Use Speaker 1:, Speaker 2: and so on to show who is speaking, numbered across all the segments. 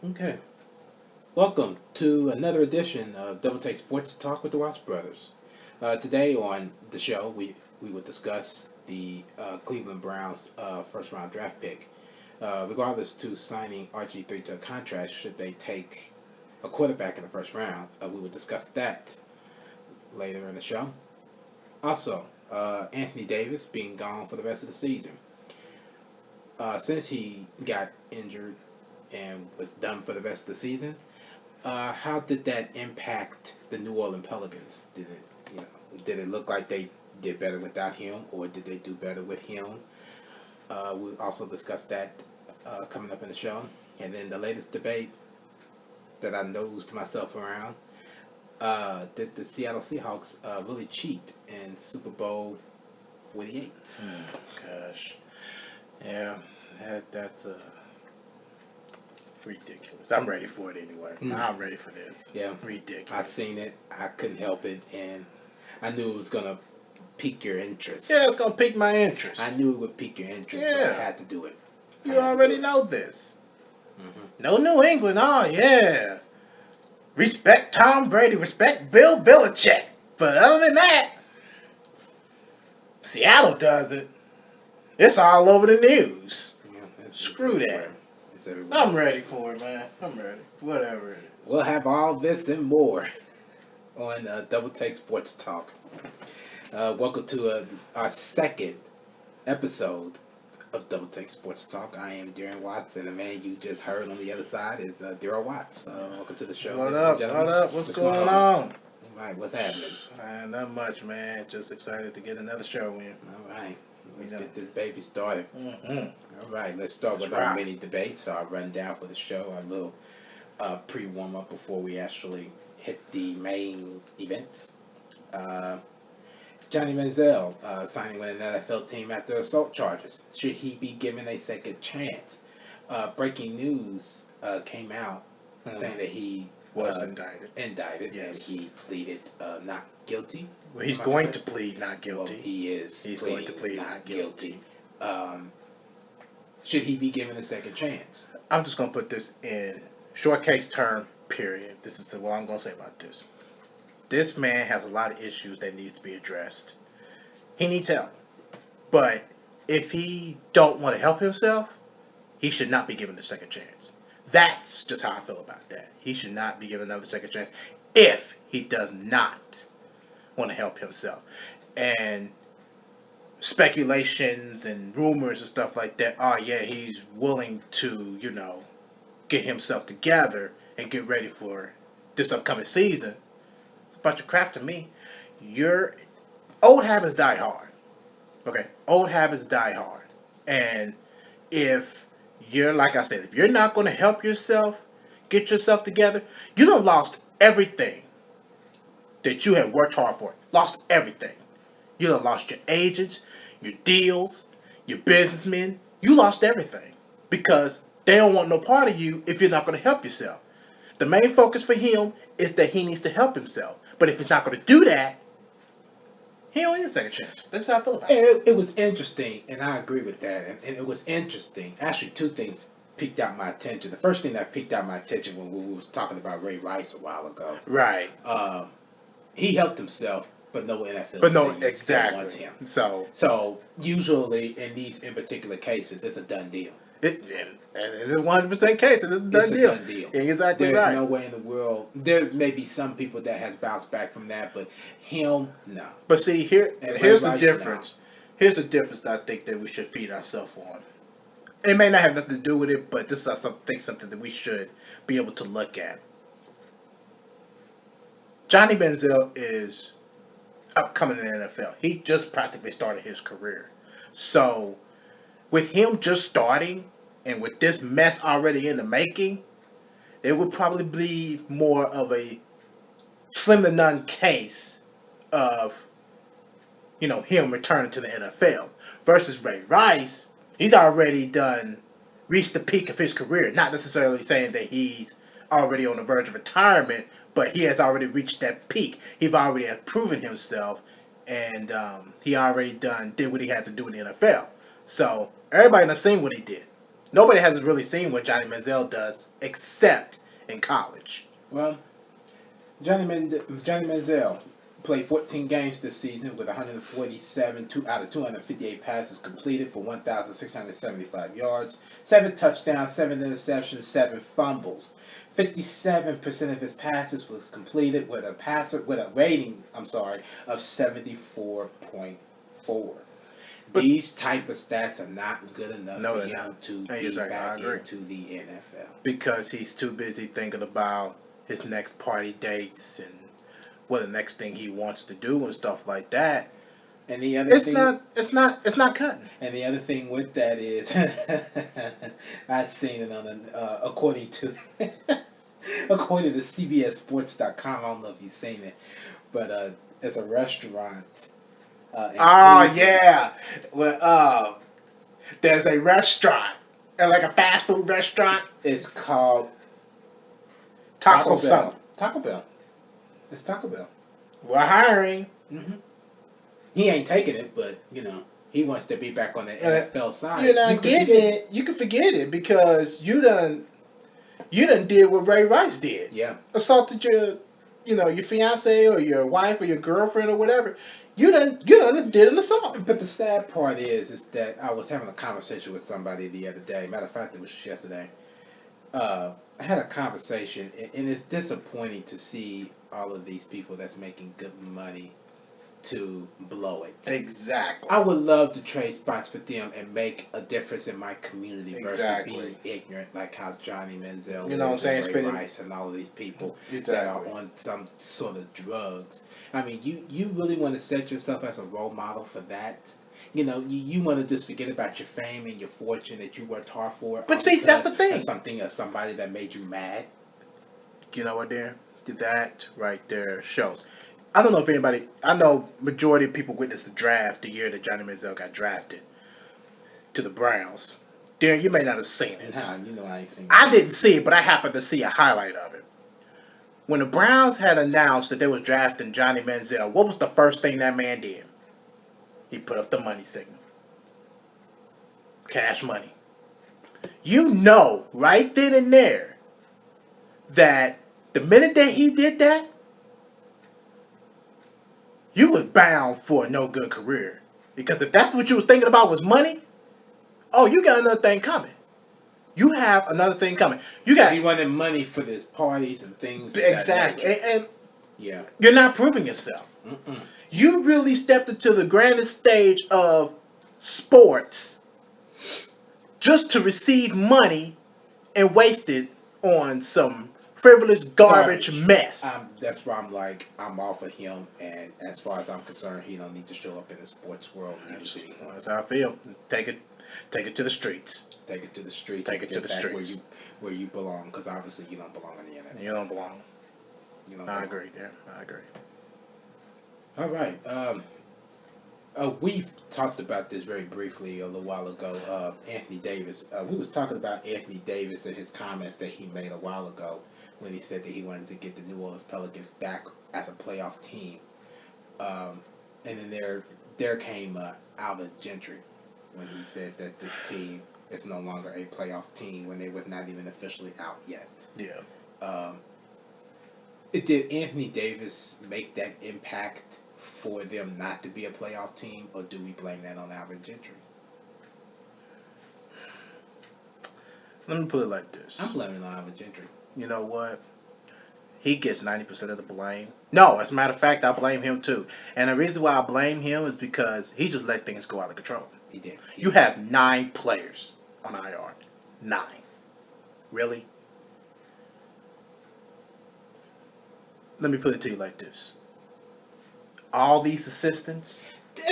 Speaker 1: Okay. Welcome to another edition of Double Take Sports Talk with the Watts Brothers. Today on the show, we will discuss the Cleveland Browns first round draft pick. Regardless to signing RG3 to a contract, should they take a quarterback in the first round, we will discuss that later in the show. Also, Anthony Davis being gone for the rest of the season. Since he got injured and was done for the rest of the season, how did that impact the New Orleans Pelicans? Did it look like they did better without him, or did they do better with him? We'll also discuss that coming up in the show. And then the latest debate that I nosed myself around: did the Seattle Seahawks really cheat in Super Bowl 48?
Speaker 2: Gosh, yeah, that's ridiculous. I'm ready for it anyway. I'm ready for this.
Speaker 1: Yeah,
Speaker 2: Ridiculous.
Speaker 1: I've seen it. I couldn't help it, and I knew it was gonna pique your interest.
Speaker 2: Yeah, it's gonna pique my interest.
Speaker 1: I knew it would pique your interest, so I
Speaker 2: Yeah.
Speaker 1: had to do it.
Speaker 2: You already know this.
Speaker 1: Hmm.
Speaker 2: No New England. Oh yeah. Respect Tom Brady. Respect Bill Belichick. But other than that, Seattle does it. It's all over the news.
Speaker 1: Yeah,
Speaker 2: Screw that.
Speaker 1: everywhere. It's everywhere.
Speaker 2: I'm ready for it, man. I'm ready. Whatever it is.
Speaker 1: We'll have all this and more on Double Take Sports Talk. Welcome to our second episode of Double Take Sports Talk. I am Darren Watts, and the man you just heard on the other side is Daryl Watts. Welcome to the show.
Speaker 2: What
Speaker 1: ladies and
Speaker 2: up? What
Speaker 1: gentlemen.
Speaker 2: up? What's going on?
Speaker 1: All right, what's happening?
Speaker 2: Not much, man. Just excited to get another show in.
Speaker 1: All right, let's
Speaker 2: Yeah.
Speaker 1: get this baby started.
Speaker 2: Mm-hmm.
Speaker 1: All right, let's start with
Speaker 2: Let's
Speaker 1: our
Speaker 2: rock.
Speaker 1: mini debates, our rundown for the show, our little pre-warm up before we actually hit the main events. Uh, Johnny Manziel signing with an NFL team after assault charges. Should he be given a second chance? Breaking news came out saying that he
Speaker 2: Was
Speaker 1: uh,
Speaker 2: indicted. Yes.
Speaker 1: and he pleaded not guilty.
Speaker 2: Well, he's
Speaker 1: Am I
Speaker 2: going
Speaker 1: correct?
Speaker 2: to plead not guilty.
Speaker 1: Well, he is.
Speaker 2: He's going to
Speaker 1: pleading
Speaker 2: plead not guilty.
Speaker 1: Um, should he be given a second chance?
Speaker 2: I'm just going to put this in short case term, period. This is what I'm going to say about this. This man has a lot of issues that needs to be addressed. He needs help. But if he don't want to help himself, he should not be given a second chance. That's just how I feel about that. He should not be given another second chance if he does not want to help himself. And speculations and rumors and stuff like that, oh yeah, he's willing to, get himself together and get ready for this upcoming season. It's a bunch of crap to me. Your old habits die hard. Okay, old habits die hard. And if you're, like I said, if you're not going to help yourself, get yourself together, you done lost everything that you had worked hard for. Lost everything. You done lost your agents, your deals, your businessmen. You lost everything because they don't want no part of you if you're not going to help yourself. The main focus for him is that he needs to help himself. But if he's not going to do that, he don't need a second chance. That's how I feel about it.
Speaker 1: It was interesting, and I agree with that. And it was interesting. Actually, two things piqued out my attention. The first thing that piqued out my attention when we was talking about Ray Rice a while ago,
Speaker 2: Right.
Speaker 1: he helped himself, but no NFL
Speaker 2: But no,
Speaker 1: team still
Speaker 2: exactly.
Speaker 1: wants him.
Speaker 2: So
Speaker 1: So usually in particular cases, it's a done deal.
Speaker 2: it's 100% case. It's a done
Speaker 1: It's a
Speaker 2: deal.
Speaker 1: done deal.
Speaker 2: Yeah, exactly
Speaker 1: There's
Speaker 2: right.
Speaker 1: no way in the world. There may be some people that has bounced back from that, but him, no.
Speaker 2: But see,
Speaker 1: And
Speaker 2: here's
Speaker 1: Ray
Speaker 2: the
Speaker 1: Rice
Speaker 2: difference. Here's the difference that I think that we should feed ourselves on. It may not have nothing to do with it, but this is something that we should be able to look at. Johnny Manziel is upcoming in the NFL. He just practically started his career. So, with him just starting and with this mess already in the making, it would probably be more of a slim to none case of him returning to the NFL versus Ray Rice. He's already reached the peak of his career. Not necessarily saying that he's already on the verge of retirement, but he has already reached that peak. He's already proven himself, and he already did what he had to do in the NFL. So everybody done seen what he did. Nobody has really seen what Johnny Manziel does except in college.
Speaker 1: Well, Johnny Manziel played 14 games this season with 147 out of 258 passes completed for 1,675 yards, 7 touchdowns, 7 interceptions, 7 fumbles. 57% of his passes was completed with a rating, of 74.4. These type of stats are not good enough for him to be back into the NFL.
Speaker 2: Because he's too busy thinking about his next party dates and what the next thing he wants to do and stuff like that.
Speaker 1: And the other
Speaker 2: it's not cutting.
Speaker 1: And the other thing with that is, I've seen it on according to CBSSports.com. I don't know if you've seen it, but it's a restaurant.
Speaker 2: Yeah. Well, there's a restaurant, like a fast food restaurant.
Speaker 1: It's called
Speaker 2: Taco Bell.
Speaker 1: Taco Bell. It's Taco Bell.
Speaker 2: We're hiring.
Speaker 1: Mm-hmm. He ain't taking it, but he wants to be back on the NFL side.
Speaker 2: You're not getting it. You can forget it because you done did what Ray Rice did.
Speaker 1: Yeah.
Speaker 2: Assaulted your fiance or your wife or your girlfriend or whatever. You done did an assault.
Speaker 1: But the sad part is that I was having a conversation with somebody the other day. Matter of fact, it was yesterday. I had a conversation, and it's disappointing to see all of these people that's making good money to blow it.
Speaker 2: Exactly.
Speaker 1: I would love to trade spots with them and make a difference in my community versus being ignorant, like how Johnny Manziel, Ray Rice, and all of these people that are on some sort of drugs. I mean, you really want to set yourself as a role model for that? You want to just forget about your fame and your fortune that you worked hard for.
Speaker 2: But see, that's the thing.
Speaker 1: Somebody that made you mad.
Speaker 2: You know what, there? That right there shows. I don't know if anybody. I know majority of people witnessed the draft the year that Johnny Manziel got drafted to the Browns. Darren, you may not have seen it.
Speaker 1: Nah, I ain't seen it.
Speaker 2: I didn't see it, but I happened to see a highlight of it. When the Browns had announced that they was drafting Johnny Manziel, what was the first thing that man did? He put up the money signal. Cash money. Right then and there that the minute that he did that, you was bound for a no good career. Because if that's what you was thinking about was money, you got another thing coming. You have another thing coming. He
Speaker 1: wanted money for his parties and things.
Speaker 2: Exactly. And
Speaker 1: yeah,
Speaker 2: you're not proving yourself.
Speaker 1: Mm-mm.
Speaker 2: You really stepped into the grandest stage of sports just to receive money and waste it on some frivolous garbage mess.
Speaker 1: That's why I'm off of him, and as far as I'm concerned, he don't need to show up in the sports world.
Speaker 2: That's how I feel. Take it to the streets.
Speaker 1: Take it to the streets.
Speaker 2: Take it to the streets.
Speaker 1: Where you belong, because obviously you don't belong in the NFL.
Speaker 2: You don't belong. I agree there. I agree.
Speaker 1: All right. We've talked about this very briefly a little while ago. Anthony Davis. We was talking about Anthony Davis and his comments that he made a while ago when he said that he wanted to get the New Orleans Pelicans back as a playoff team. And then there came Alvin Gentry when he said that this team is no longer a playoff team when they was not even officially out yet.
Speaker 2: Yeah.
Speaker 1: Did Anthony Davis make that impact for them not to be a playoff team, or do we blame that on Alvin Gentry?
Speaker 2: Let me put it like this.
Speaker 1: I'm blaming it on Alvin Gentry.
Speaker 2: You know what? He gets 90% of the blame. No, as a matter of fact, I blame him too. And the reason why I blame him is because he just let things go out of control.
Speaker 1: He did.
Speaker 2: You have 9 players on IR. 9. Really? Let me put it to you like this. All these assistants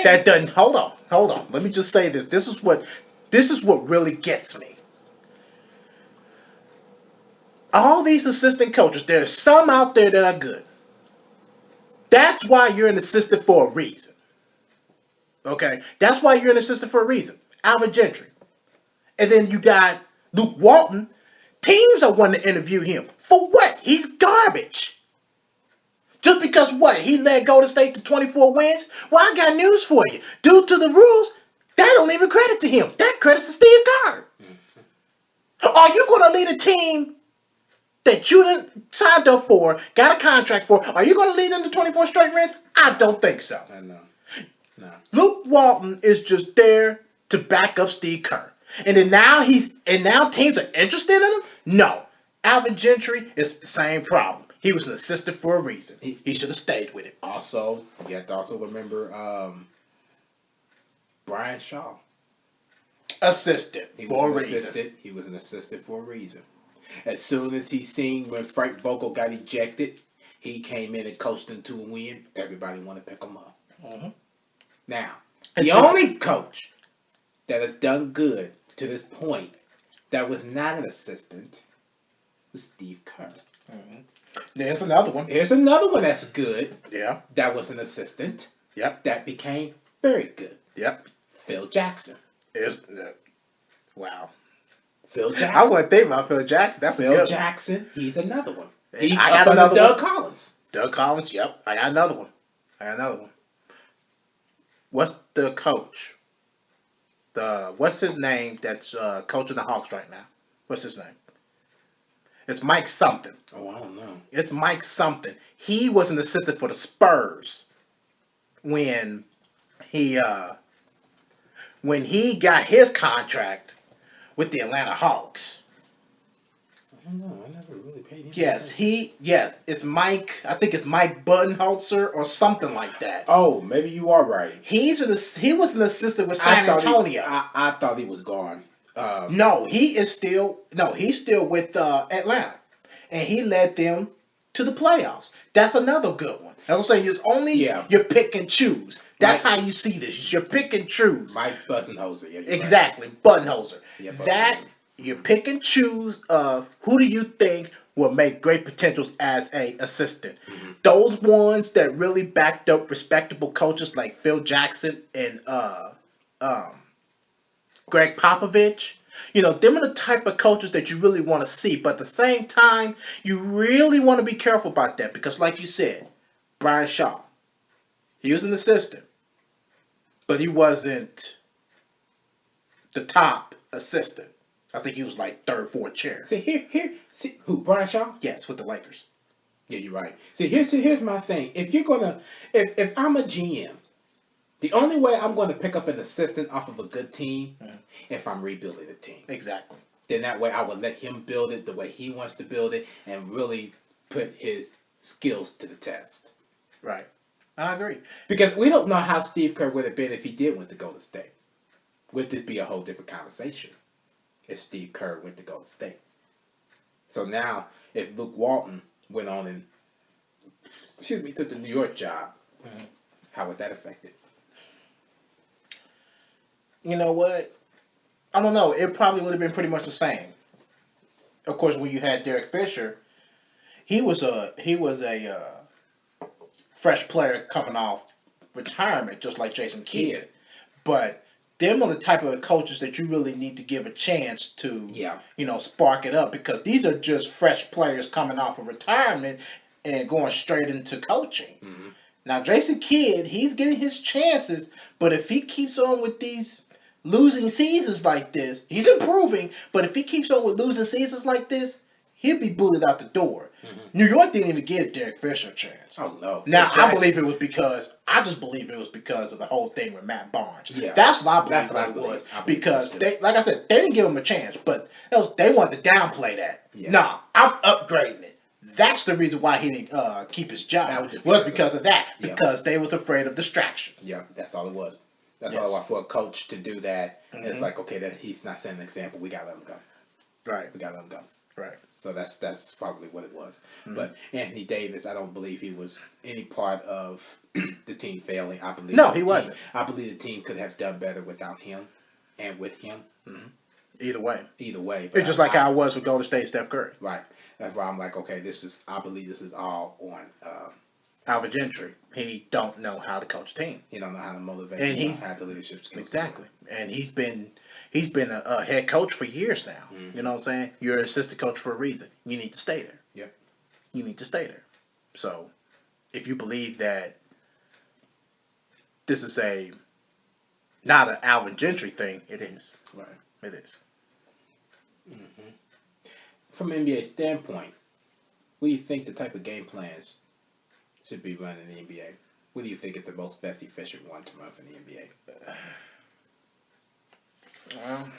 Speaker 2: that doesn't hold on. Let me just say this. This is what really gets me. All these assistant coaches, there's some out there that are good. That's why you're an assistant for a reason. Okay? That's why you're an assistant for a reason. Alvin Gentry. And then you got Luke Walton. Teams are wanting to interview him. For what? He's garbage. Just because what? He led Golden State to 24 wins? Well, I got news for you. Due to the rules, that don't even credit to him. That credits to Steve Kerr. Are you going to lead a team that you didn't signed up for, got a contract for? Are you going to lead them to 24 straight wins? I don't think so.
Speaker 1: I know. No.
Speaker 2: Luke Walton is just there to back up Steve Kerr. And then now teams are interested in him? No. Alvin Gentry is the same problem. He was an assistant for a reason. He should have stayed with it.
Speaker 1: Also, you have to also remember Brian Shaw.
Speaker 2: Assistant for a reason.
Speaker 1: He was an assistant for a reason. As soon as he seen when Frank Vogel got ejected, he came in and coached them to a win. Everybody want to pick him up.
Speaker 2: Mm-hmm.
Speaker 1: Now, the only coach that has done good to this point that was not an assistant was Steve Kerr.
Speaker 2: Mm-hmm. There's another one.
Speaker 1: Here's another one that's good.
Speaker 2: Yeah.
Speaker 1: That was an assistant.
Speaker 2: Yep.
Speaker 1: That became very good.
Speaker 2: Yep.
Speaker 1: Phil Jackson.
Speaker 2: Wow.
Speaker 1: Phil Jackson.
Speaker 2: I wasn't thinking about Phil Jackson. That's a good
Speaker 1: Phil Jackson. He's another one.
Speaker 2: I got another
Speaker 1: Doug
Speaker 2: one.
Speaker 1: Collins.
Speaker 2: Doug Collins. Yep. I got another one. What's the coach? What's his name? That's coaching the Hawks right now. What's his name? It's Mike something.
Speaker 1: Oh, I don't know.
Speaker 2: It's Mike something. He was an assistant for the Spurs when he got his contract with the Atlanta Hawks.
Speaker 1: I don't know. I never really paid him.
Speaker 2: Yes, it's Mike. I think it's Mike Budenholzer or something like that.
Speaker 1: Oh, maybe you are right.
Speaker 2: He was an assistant with San Antonio.
Speaker 1: I thought he was gone.
Speaker 2: No, he's still with Atlanta, and he led them to the playoffs. That's another good one. I was saying it's only you pick and choose. That's how you see this. You pick and choose.
Speaker 1: Mike Budenholzer. Yeah,
Speaker 2: exactly, right. Budenholzer.
Speaker 1: Yeah,
Speaker 2: that you pick and choose of who do you think will make great potentials as a assistant. Mm-hmm. Those ones that really backed up respectable coaches like Phil Jackson and Greg Popovich. You know, them are the type of coaches that you really want to see. But at the same time, you really want to be careful about that because, like you said, Brian Shaw, he was an assistant, but he wasn't the top assistant. I think he was like third, fourth chair.
Speaker 1: See who? Brian Shaw?
Speaker 2: Yes, with the Lakers.
Speaker 1: Yeah, you're right. See, here's my thing. If I'm a GM, the only way I'm going to pick up an assistant off of a good team, if I'm rebuilding the team.
Speaker 2: Exactly.
Speaker 1: Then that way I would let him build it the way he wants to build it and really put his skills to the test.
Speaker 2: Right. I agree.
Speaker 1: Because we don't know how Steve Kerr would have been if he did went to Golden State. Would this be a whole different conversation if Steve Kerr went to Golden State? So now, if Luke Walton went on and, took the New York job, how would that affect it?
Speaker 2: You know what? I don't know. It probably would have been pretty much the same. Of course, when you had Derek Fisher, he was a fresh player coming off retirement, just like Jason Kidd. But them are the type of coaches that you really need to give a chance to, spark it up because these are just fresh players coming off of retirement and going straight into coaching. Mm-hmm. Now, Jason Kidd, he's getting his chances, but if he keeps on with these losing seasons like this, he's improving, but if he keeps on with losing seasons like this, he'll be booted out the door. Mm-hmm. New York didn't even give Derek Fisher a chance.
Speaker 1: Oh, no.
Speaker 2: Now, I believe it was because of the whole thing with Matt Barnes. Yeah. That's what I believe it was. Because, like I said, they didn't give him a chance, but they wanted to downplay that. Yeah. Nah, I'm upgrading it. That's the reason why he didn't keep his job. Was because of that. Yeah. Because they was afraid of distractions.
Speaker 1: Yeah, that's all it was. That's all it was for a coach to do that. Mm-hmm. It's like, okay, that he's not setting an example. We got to let him go.
Speaker 2: Right.
Speaker 1: We got to let him go.
Speaker 2: Right.
Speaker 1: So that's probably what it was. Mm-hmm. But Anthony Davis, I don't believe he was any part of the team failing. I believe
Speaker 2: he wasn't.
Speaker 1: I believe the team could have done better without him and with him.
Speaker 2: Mm-hmm. Either way.
Speaker 1: It's
Speaker 2: just like how I was with Golden State, Steph Curry.
Speaker 1: Right. That's why I'm like, okay, I believe this is all on
Speaker 2: Alvin Gentry. He don't know how to coach a team.
Speaker 1: He don't know how to motivate.
Speaker 2: And
Speaker 1: he don't have the leadership skills.
Speaker 2: Exactly. And he's been a head coach for years now. Mm-hmm. You know what I'm saying? You're an assistant coach for a reason. You need to stay there.
Speaker 1: Yeah.
Speaker 2: You need to stay there. So, if you believe that this is not an Alvin Gentry thing, it is.
Speaker 1: Right.
Speaker 2: It is.
Speaker 1: Hmm. From an NBA standpoint, what do you think the type of game plans should be run in the NBA? What do you think is the most best efficient one to run for the NBA?
Speaker 2: Well,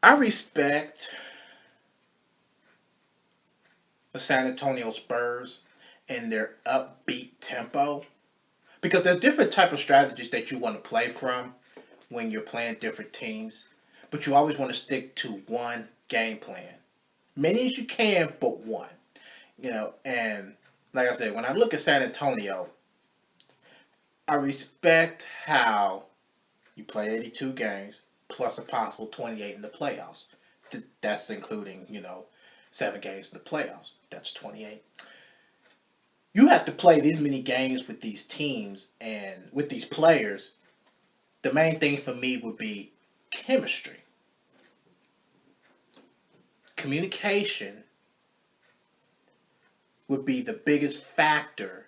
Speaker 2: I respect the San Antonio Spurs and their upbeat tempo because there's different type of strategies that you want to play from when you're playing different teams, but you always want to stick to one game plan, many as you can, but one. And like I said, when I look at San Antonio, I respect how you play 82 games plus a possible 28 in the playoffs. That's including, 7 games in the playoffs. That's 28. You have to play these many games with these teams and with these players. The main thing for me would be chemistry, communication would be the biggest factor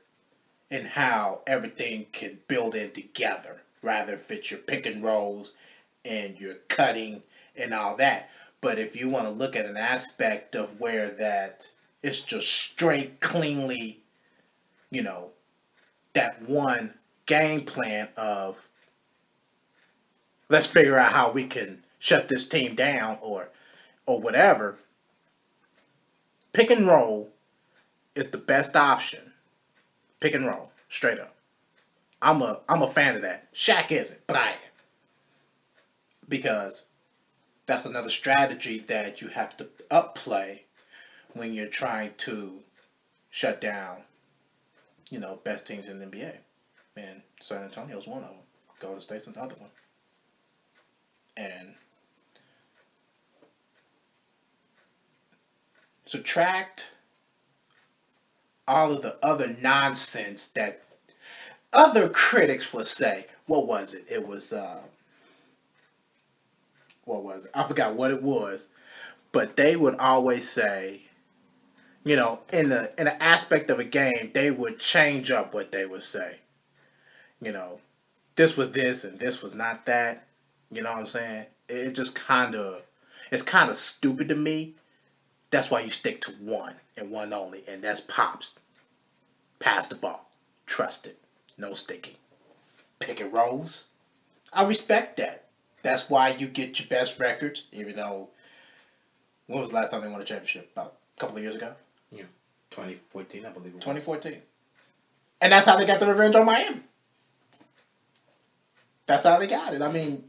Speaker 2: in how everything can build in together, rather if it's your pick and rolls and your cutting and all that. But if you want to look at an aspect of where that it's just straight, cleanly, you know, that one game plan of let's figure out how we can shut this team down or whatever, pick and roll is the best option. Pick and roll, straight up. I'm a fan of that. Shaq isn't, but I am. Because that's another strategy that you have to upplay when you're trying to shut down, best teams in the NBA. And San Antonio's one of them. Golden State's another one. And subtract all of the other nonsense that other critics would say. What was it? It was what was it? I forgot what it was, but they would always say, in the aspect of a game, they would change up what they would say. You know, this was this and this was not that. You know what I'm saying? It just it's kind of stupid to me. That's why you stick to one and one only, and that's pops. Pass the ball. Trust it. No sticking. Pick and rolls. I respect that. That's why you get your best records, even though when was the last time they won a championship? About a couple of years ago?
Speaker 1: Yeah, 2014, I believe it was.
Speaker 2: 2014. And that's how they got the revenge on Miami. That's how they got it. I mean,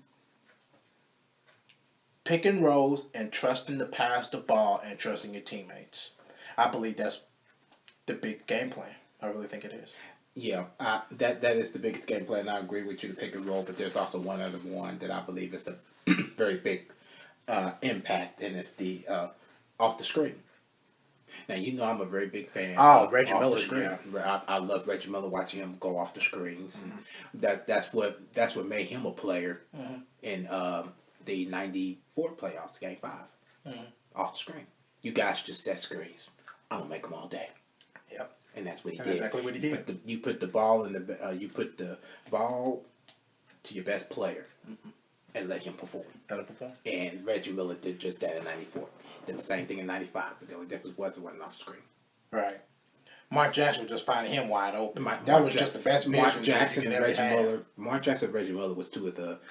Speaker 2: pick and rolls and trusting to pass the ball and trusting your teammates. I believe that's the big game plan. I really think it is.
Speaker 1: Yeah, that is the biggest game plan. I agree with you, the pick and roll, but there's also one other one that I believe is a very big impact, and it's the off the screen. Now you know I'm a very big fan
Speaker 2: Oh,
Speaker 1: of
Speaker 2: Reggie
Speaker 1: off
Speaker 2: Miller
Speaker 1: the
Speaker 2: screen.
Speaker 1: I love Reggie Miller watching him go off the screens.
Speaker 2: Mm-hmm.
Speaker 1: That's what made him a player
Speaker 2: Mm-hmm.
Speaker 1: in the '94 playoffs, Game 5,
Speaker 2: Mm-hmm.
Speaker 1: off the screen. You guys just set screens. I'm gonna make them all day.
Speaker 2: Yep.
Speaker 1: And that's what he
Speaker 2: That's
Speaker 1: did.
Speaker 2: exactly what he did.
Speaker 1: You put the ball in you put the ball to your best player
Speaker 2: Mm-hmm.
Speaker 1: and let him perform.
Speaker 2: Let him perform.
Speaker 1: And Reggie Miller did just that in '94. Did the same thing in '95, but the only difference was it wasn't off the screen.
Speaker 2: Right. Mark Jackson was just finding him wide open. That
Speaker 1: Mark
Speaker 2: was just the best
Speaker 1: Mark
Speaker 2: vision
Speaker 1: Jackson
Speaker 2: you could
Speaker 1: and
Speaker 2: ever
Speaker 1: Reggie
Speaker 2: have.
Speaker 1: Miller. Mark Jackson and Reggie Miller was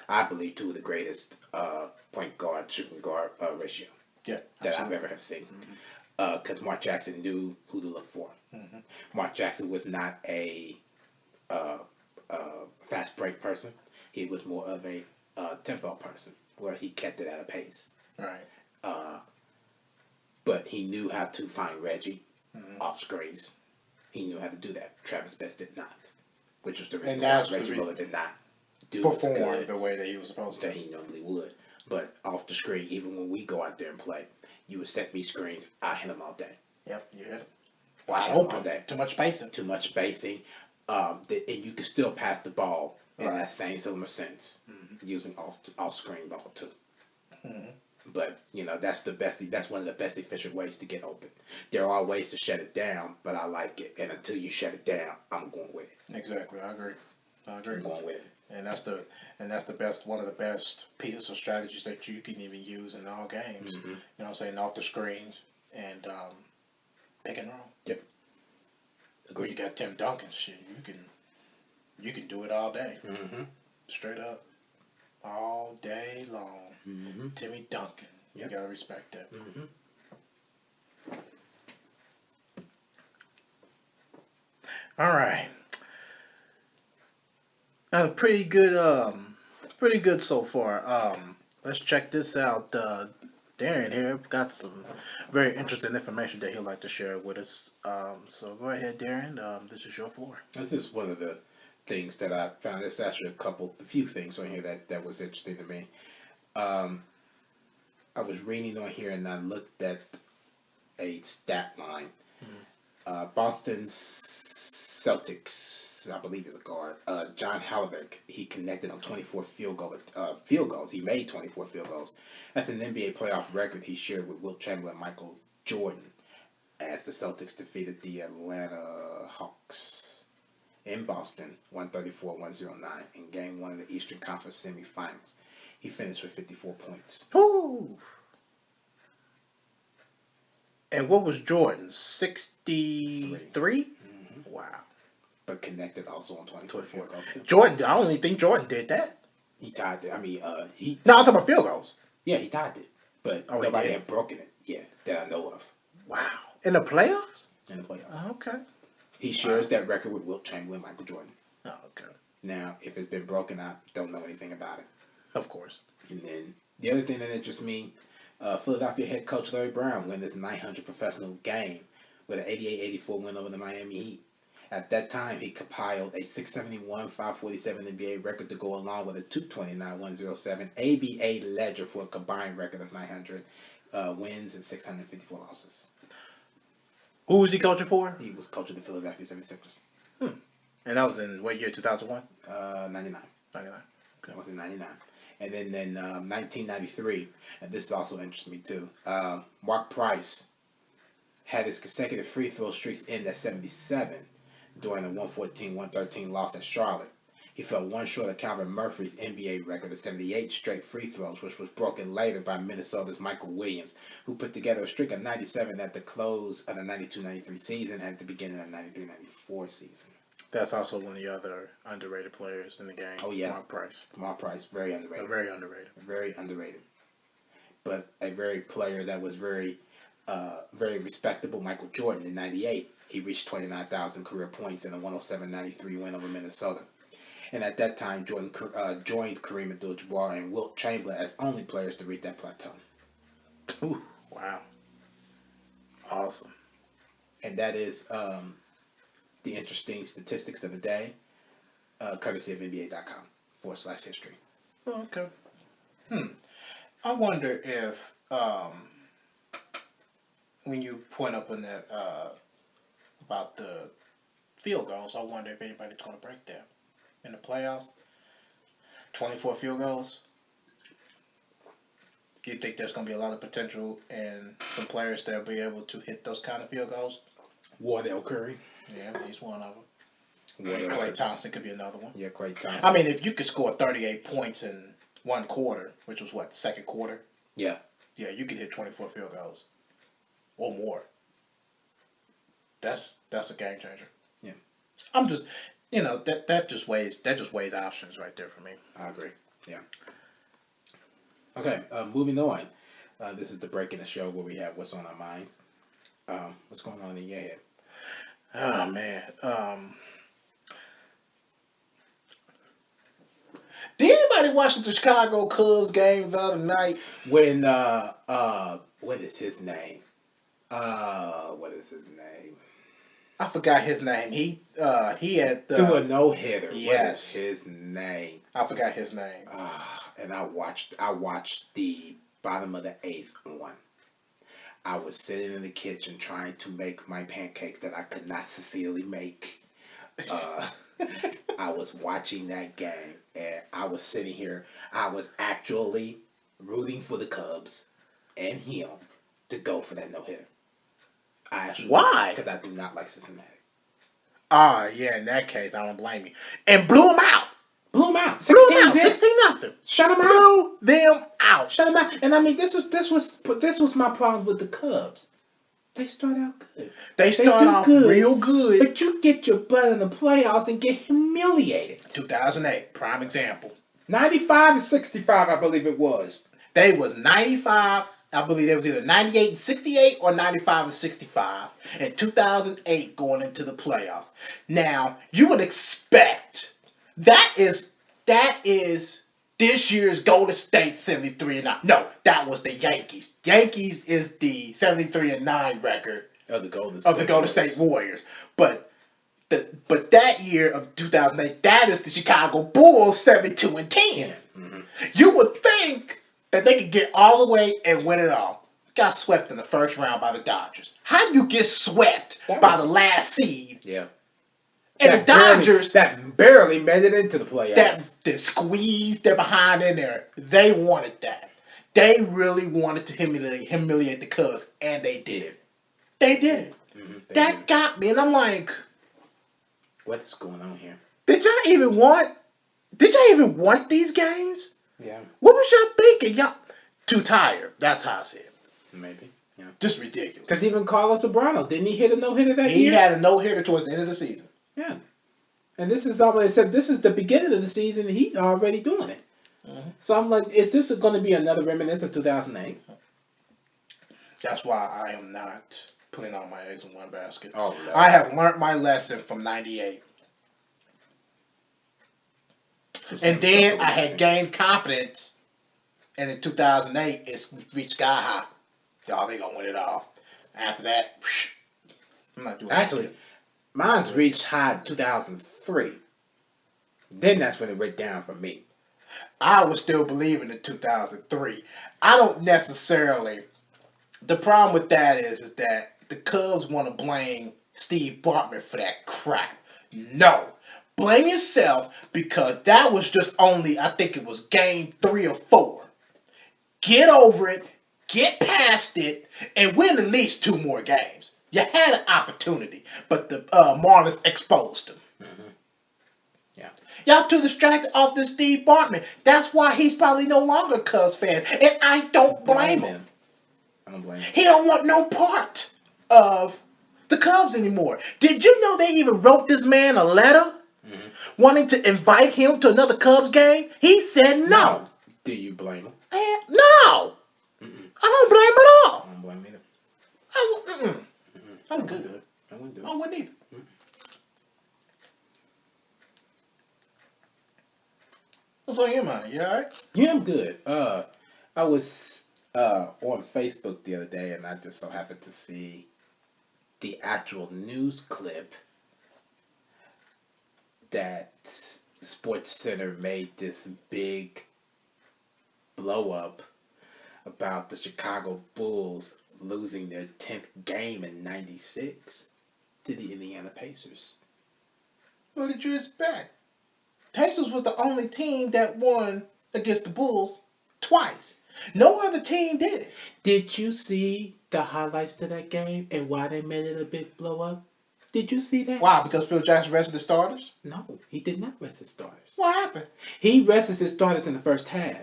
Speaker 1: I believe, two of the greatest point guard shooting guard ratio
Speaker 2: Yeah,
Speaker 1: that
Speaker 2: absolutely.
Speaker 1: I've ever have seen. Because Mark Jackson knew who to look for.
Speaker 2: Mm-hmm.
Speaker 1: Mark Jackson was not a uh, fast break person. He was more of a tempo person, where he kept it at a pace.
Speaker 2: Right.
Speaker 1: Uh, but he knew how to find Reggie
Speaker 2: Mm-hmm.
Speaker 1: off screens. He knew how to do that. Travis Best did not, which was the
Speaker 2: And
Speaker 1: reason why
Speaker 2: that's the
Speaker 1: Reggie
Speaker 2: reason
Speaker 1: Miller did not do as
Speaker 2: perform
Speaker 1: good
Speaker 2: the way that he was supposed to.
Speaker 1: that he normally would. But off the screen, even when we go out there and play, you would set me screens. I hit them all day.
Speaker 2: Yep, you hit it.
Speaker 1: I
Speaker 2: Wide
Speaker 1: hit 'em all
Speaker 2: open.
Speaker 1: day.
Speaker 2: Too much spacing.
Speaker 1: Too much spacing, and you can still pass the ball in
Speaker 2: Right.
Speaker 1: that same similar sense
Speaker 2: Mm-hmm.
Speaker 1: using off screen ball too.
Speaker 2: Mm-hmm.
Speaker 1: But that's the best. That's one of the best efficient ways to get open. There are ways to shut it down, but I like it. And until you shut it down, I'm going with it.
Speaker 2: Exactly. I agree.
Speaker 1: I'm going with it.
Speaker 2: And that's the best one of the best pieces of strategies that you can even use in all games.
Speaker 1: Mm-hmm.
Speaker 2: You know what I'm saying? Off the screens and pick and roll.
Speaker 1: Yep.
Speaker 2: Where you got Tim Duncan, shit, you can do it all day.
Speaker 1: Mm-hmm.
Speaker 2: Straight up. All day long.
Speaker 1: Mm-hmm.
Speaker 2: Timmy Duncan. You
Speaker 1: Yep.
Speaker 2: gotta respect that.
Speaker 1: Mm-hmm.
Speaker 2: All right. Pretty good so far. Let's check this out. Darren here got some very interesting information that he'd like to share with us. So go ahead, Darren. This is your floor.
Speaker 1: This is one of the things that I found. There's actually a few things on here that was interesting to me. I was reading on here and I looked at a stat line. Boston's Celtics, I believe is a guard. John Havlicek, he connected on 24 field goals. He made 24 field goals. That's an NBA playoff record he shared with Wilt Chamberlain and Michael Jordan as the Celtics defeated the Atlanta Hawks in Boston, 134-109, in Game 1 of the Eastern Conference semifinals. He finished with 54 points.
Speaker 2: Woo! And what was Jordan's? 63?
Speaker 1: Mm-hmm.
Speaker 2: Wow.
Speaker 1: But connected also on 24 field goals too.
Speaker 2: Jordan, I don't even think Jordan did that.
Speaker 1: He tied it. I mean, he.
Speaker 2: No, I'm talking about field goals.
Speaker 1: Yeah, he tied it, but
Speaker 2: Oh, he
Speaker 1: nobody
Speaker 2: did?
Speaker 1: had broken it. Yeah, that I know of
Speaker 2: Wow. In the playoffs?
Speaker 1: in the playoffs.
Speaker 2: Oh, okay.
Speaker 1: He shares that record with Wilt Chamberlain, Michael Jordan.
Speaker 2: Oh, okay.
Speaker 1: Now, if it's been broken, I don't know anything about it.
Speaker 2: Of course.
Speaker 1: And then the other thing that interests me, Philadelphia head coach Larry Brown won his 900 professional game with an 88-84 win over the Miami Heat. At that time, he compiled a 671-547 NBA record to go along with a 229-107 ABA ledger for a combined record of 900 wins and 654 losses.
Speaker 2: Who was he coaching for?
Speaker 1: He was coach of the Philadelphia 76ers.
Speaker 2: And that was in what year? 2001?
Speaker 1: 99.
Speaker 2: 99.
Speaker 1: That was in 99. And then in 1993, and this also interests me too, Mark Price had his consecutive free throw streaks end at 77 during a 114-113 loss at Charlotte. He fell one short of Calvin Murphy's NBA record of 78 straight free throws, which was broken later by Minnesota's Michael Williams, who put together a streak of 97 at the close of the 92-93 season and at the beginning of the 93-94 season.
Speaker 2: That's also one of the other underrated players in the game.
Speaker 1: Oh, yeah.
Speaker 2: Mark Price.
Speaker 1: Mark Price, very underrated.
Speaker 2: Very underrated.
Speaker 1: Very underrated. But a very player that was very respectable, Michael Jordan in 98. He reached 29,000 career points in a 107-93 win over Minnesota. And at that time, Jordan joined Kareem Abdul-Jabbar and Wilt Chamberlain as only players to reach that plateau.
Speaker 2: Ooh, wow. Awesome.
Speaker 1: And that is the interesting statistics of the day, courtesy of NBA.com/history.
Speaker 2: Oh, okay. I wonder if when you point up on that about the field goals, I wonder if anybody's going to break that in the playoffs. 24 field goals. Do you think there's going to be a lot of potential in some players that'll be able to hit those kind of field goals?
Speaker 1: Wardell Curry.
Speaker 2: Yeah, he's one of them.
Speaker 1: Wardell
Speaker 2: Klay
Speaker 1: Curry.
Speaker 2: Thompson could be another one.
Speaker 1: Yeah, Klay Thompson.
Speaker 2: I mean, if you could score 38 points in one quarter, which was what, second quarter?
Speaker 1: Yeah.
Speaker 2: Yeah, you could hit 24 field goals or more. That's a game changer.
Speaker 1: Yeah.
Speaker 2: I'm just, that just weighs options right there for me.
Speaker 1: I agree. Yeah. Okay, moving on. This is the break in the show where we have what's on our minds. What's going on in your head?
Speaker 2: Oh man. Did anybody watch the Chicago Cubs game the other night?
Speaker 1: When what is his name? What is his name?
Speaker 2: I forgot his name. He had
Speaker 1: Threw a no hitter.
Speaker 2: Yes.
Speaker 1: What is his name?
Speaker 2: I forgot his name.
Speaker 1: And I watched the bottom of the eighth one. I was sitting in the kitchen trying to make my pancakes that I could not sincerely make. I was watching that game, and I was sitting here. I was actually rooting for the Cubs and him to go for that no hitter.
Speaker 2: Why?
Speaker 1: Because I do not like Cincinnati.
Speaker 2: Yeah, in that case, I don't blame you. And blew him out.
Speaker 1: Blew him out.
Speaker 2: Blew them
Speaker 1: 16
Speaker 2: out.
Speaker 1: zip.
Speaker 2: 16-0.
Speaker 1: Shut them out.
Speaker 2: Blew them out.
Speaker 1: Shut them out. And I mean, this was my problem with the Cubs. They start out good.
Speaker 2: They start
Speaker 1: do
Speaker 2: off
Speaker 1: good,
Speaker 2: real good.
Speaker 1: But you get your butt in the playoffs and get humiliated.
Speaker 2: 2008, prime example.
Speaker 1: 95 and 65, I believe it was.
Speaker 2: They was 95. I believe it was either 98 and 68 or 95 and 65 in 2008 going into the playoffs. Now, you would expect that is this year's Golden State 73-9. No, that was the Yankees. Yankees is the 73-9 record
Speaker 1: Of the Golden
Speaker 2: State Warriors. But that year of 2008, that is the Chicago Bulls 72-10.
Speaker 1: Mm-hmm.
Speaker 2: You would think that they could get all the way and win it all. Got swept in the first round by the Dodgers. How do you get swept by the last seed?
Speaker 1: Yeah.
Speaker 2: And the Dodgers
Speaker 1: that barely made it into the playoffs.
Speaker 2: that squeezed their behind in there. They wanted that. They really wanted to humiliate the Cubs, and they did it. They did it.
Speaker 1: Mm-hmm.
Speaker 2: That got me, and I'm like,
Speaker 1: what's going on here?
Speaker 2: Did y'all even want these games?
Speaker 1: Yeah.
Speaker 2: What was y'all thinking? Y'all too tired. That's how I see it.
Speaker 1: Maybe. Yeah.
Speaker 2: Just ridiculous.
Speaker 1: Because even Carlos Sobrano, didn't he hit a no-hitter that
Speaker 2: He
Speaker 1: year?
Speaker 2: had a no-hitter towards the end of the season.
Speaker 1: Yeah. And this is almost, except this is the beginning of the season, and he's already doing it.
Speaker 2: Mm-hmm.
Speaker 1: So I'm like, is this going to be another reminiscence of 2008?
Speaker 2: That's why I am not putting all my eggs in one basket.
Speaker 1: Oh, no.
Speaker 2: I have learned my lesson from 98. And then I had gained confidence, and in 2008, it's reached sky high. Y'all, they gonna win it all. After that, I'm not doing
Speaker 1: Actually, mine's reached high in 2003. Then that's when it went down for me.
Speaker 2: I was still believing in 2003. I don't necessarily. The problem with that is that the Cubs want to blame Steve Bartman for that crap. No. Blame yourself, because that was just only, I think it was game 3 or 4. Get over it, get past it, and win at least 2 more games. You had an opportunity, but the Marlins exposed them.
Speaker 1: Mm-hmm. Yeah.
Speaker 2: Y'all too distracted off this Steve Bartman. That's why he's probably no longer a Cubs fan, and I don't blame him.
Speaker 1: I don't blame him.
Speaker 2: He don't want no part of the Cubs anymore. Did you know they even wrote this man a letter? Mm-hmm. Wanting to invite him to another Cubs game? He said no.
Speaker 1: Do you blame him?
Speaker 2: No.
Speaker 1: Mm-mm.
Speaker 2: I don't blame him at all.
Speaker 1: I don't blame him either.
Speaker 2: I'm good.
Speaker 1: I wouldn't do it.
Speaker 2: I wouldn't either.
Speaker 1: Mm-mm.
Speaker 2: What's on your mind? You alright?
Speaker 1: Yeah, I'm good. I was on Facebook the other day, and I just so happened to see the actual news clip that SportsCenter made this big blow up about the Chicago Bulls losing their 10th game in '96 to the Indiana Pacers.
Speaker 2: What did you expect? Pacers was the only team that won against the Bulls twice. No other team did it.
Speaker 1: Did you see the highlights to that game and why they made it a big blow up? Did you see that?
Speaker 2: Why? Because Phil Jackson rested the starters?
Speaker 1: No, he did not rest his starters.
Speaker 2: What happened?
Speaker 1: He rested his starters in the first half,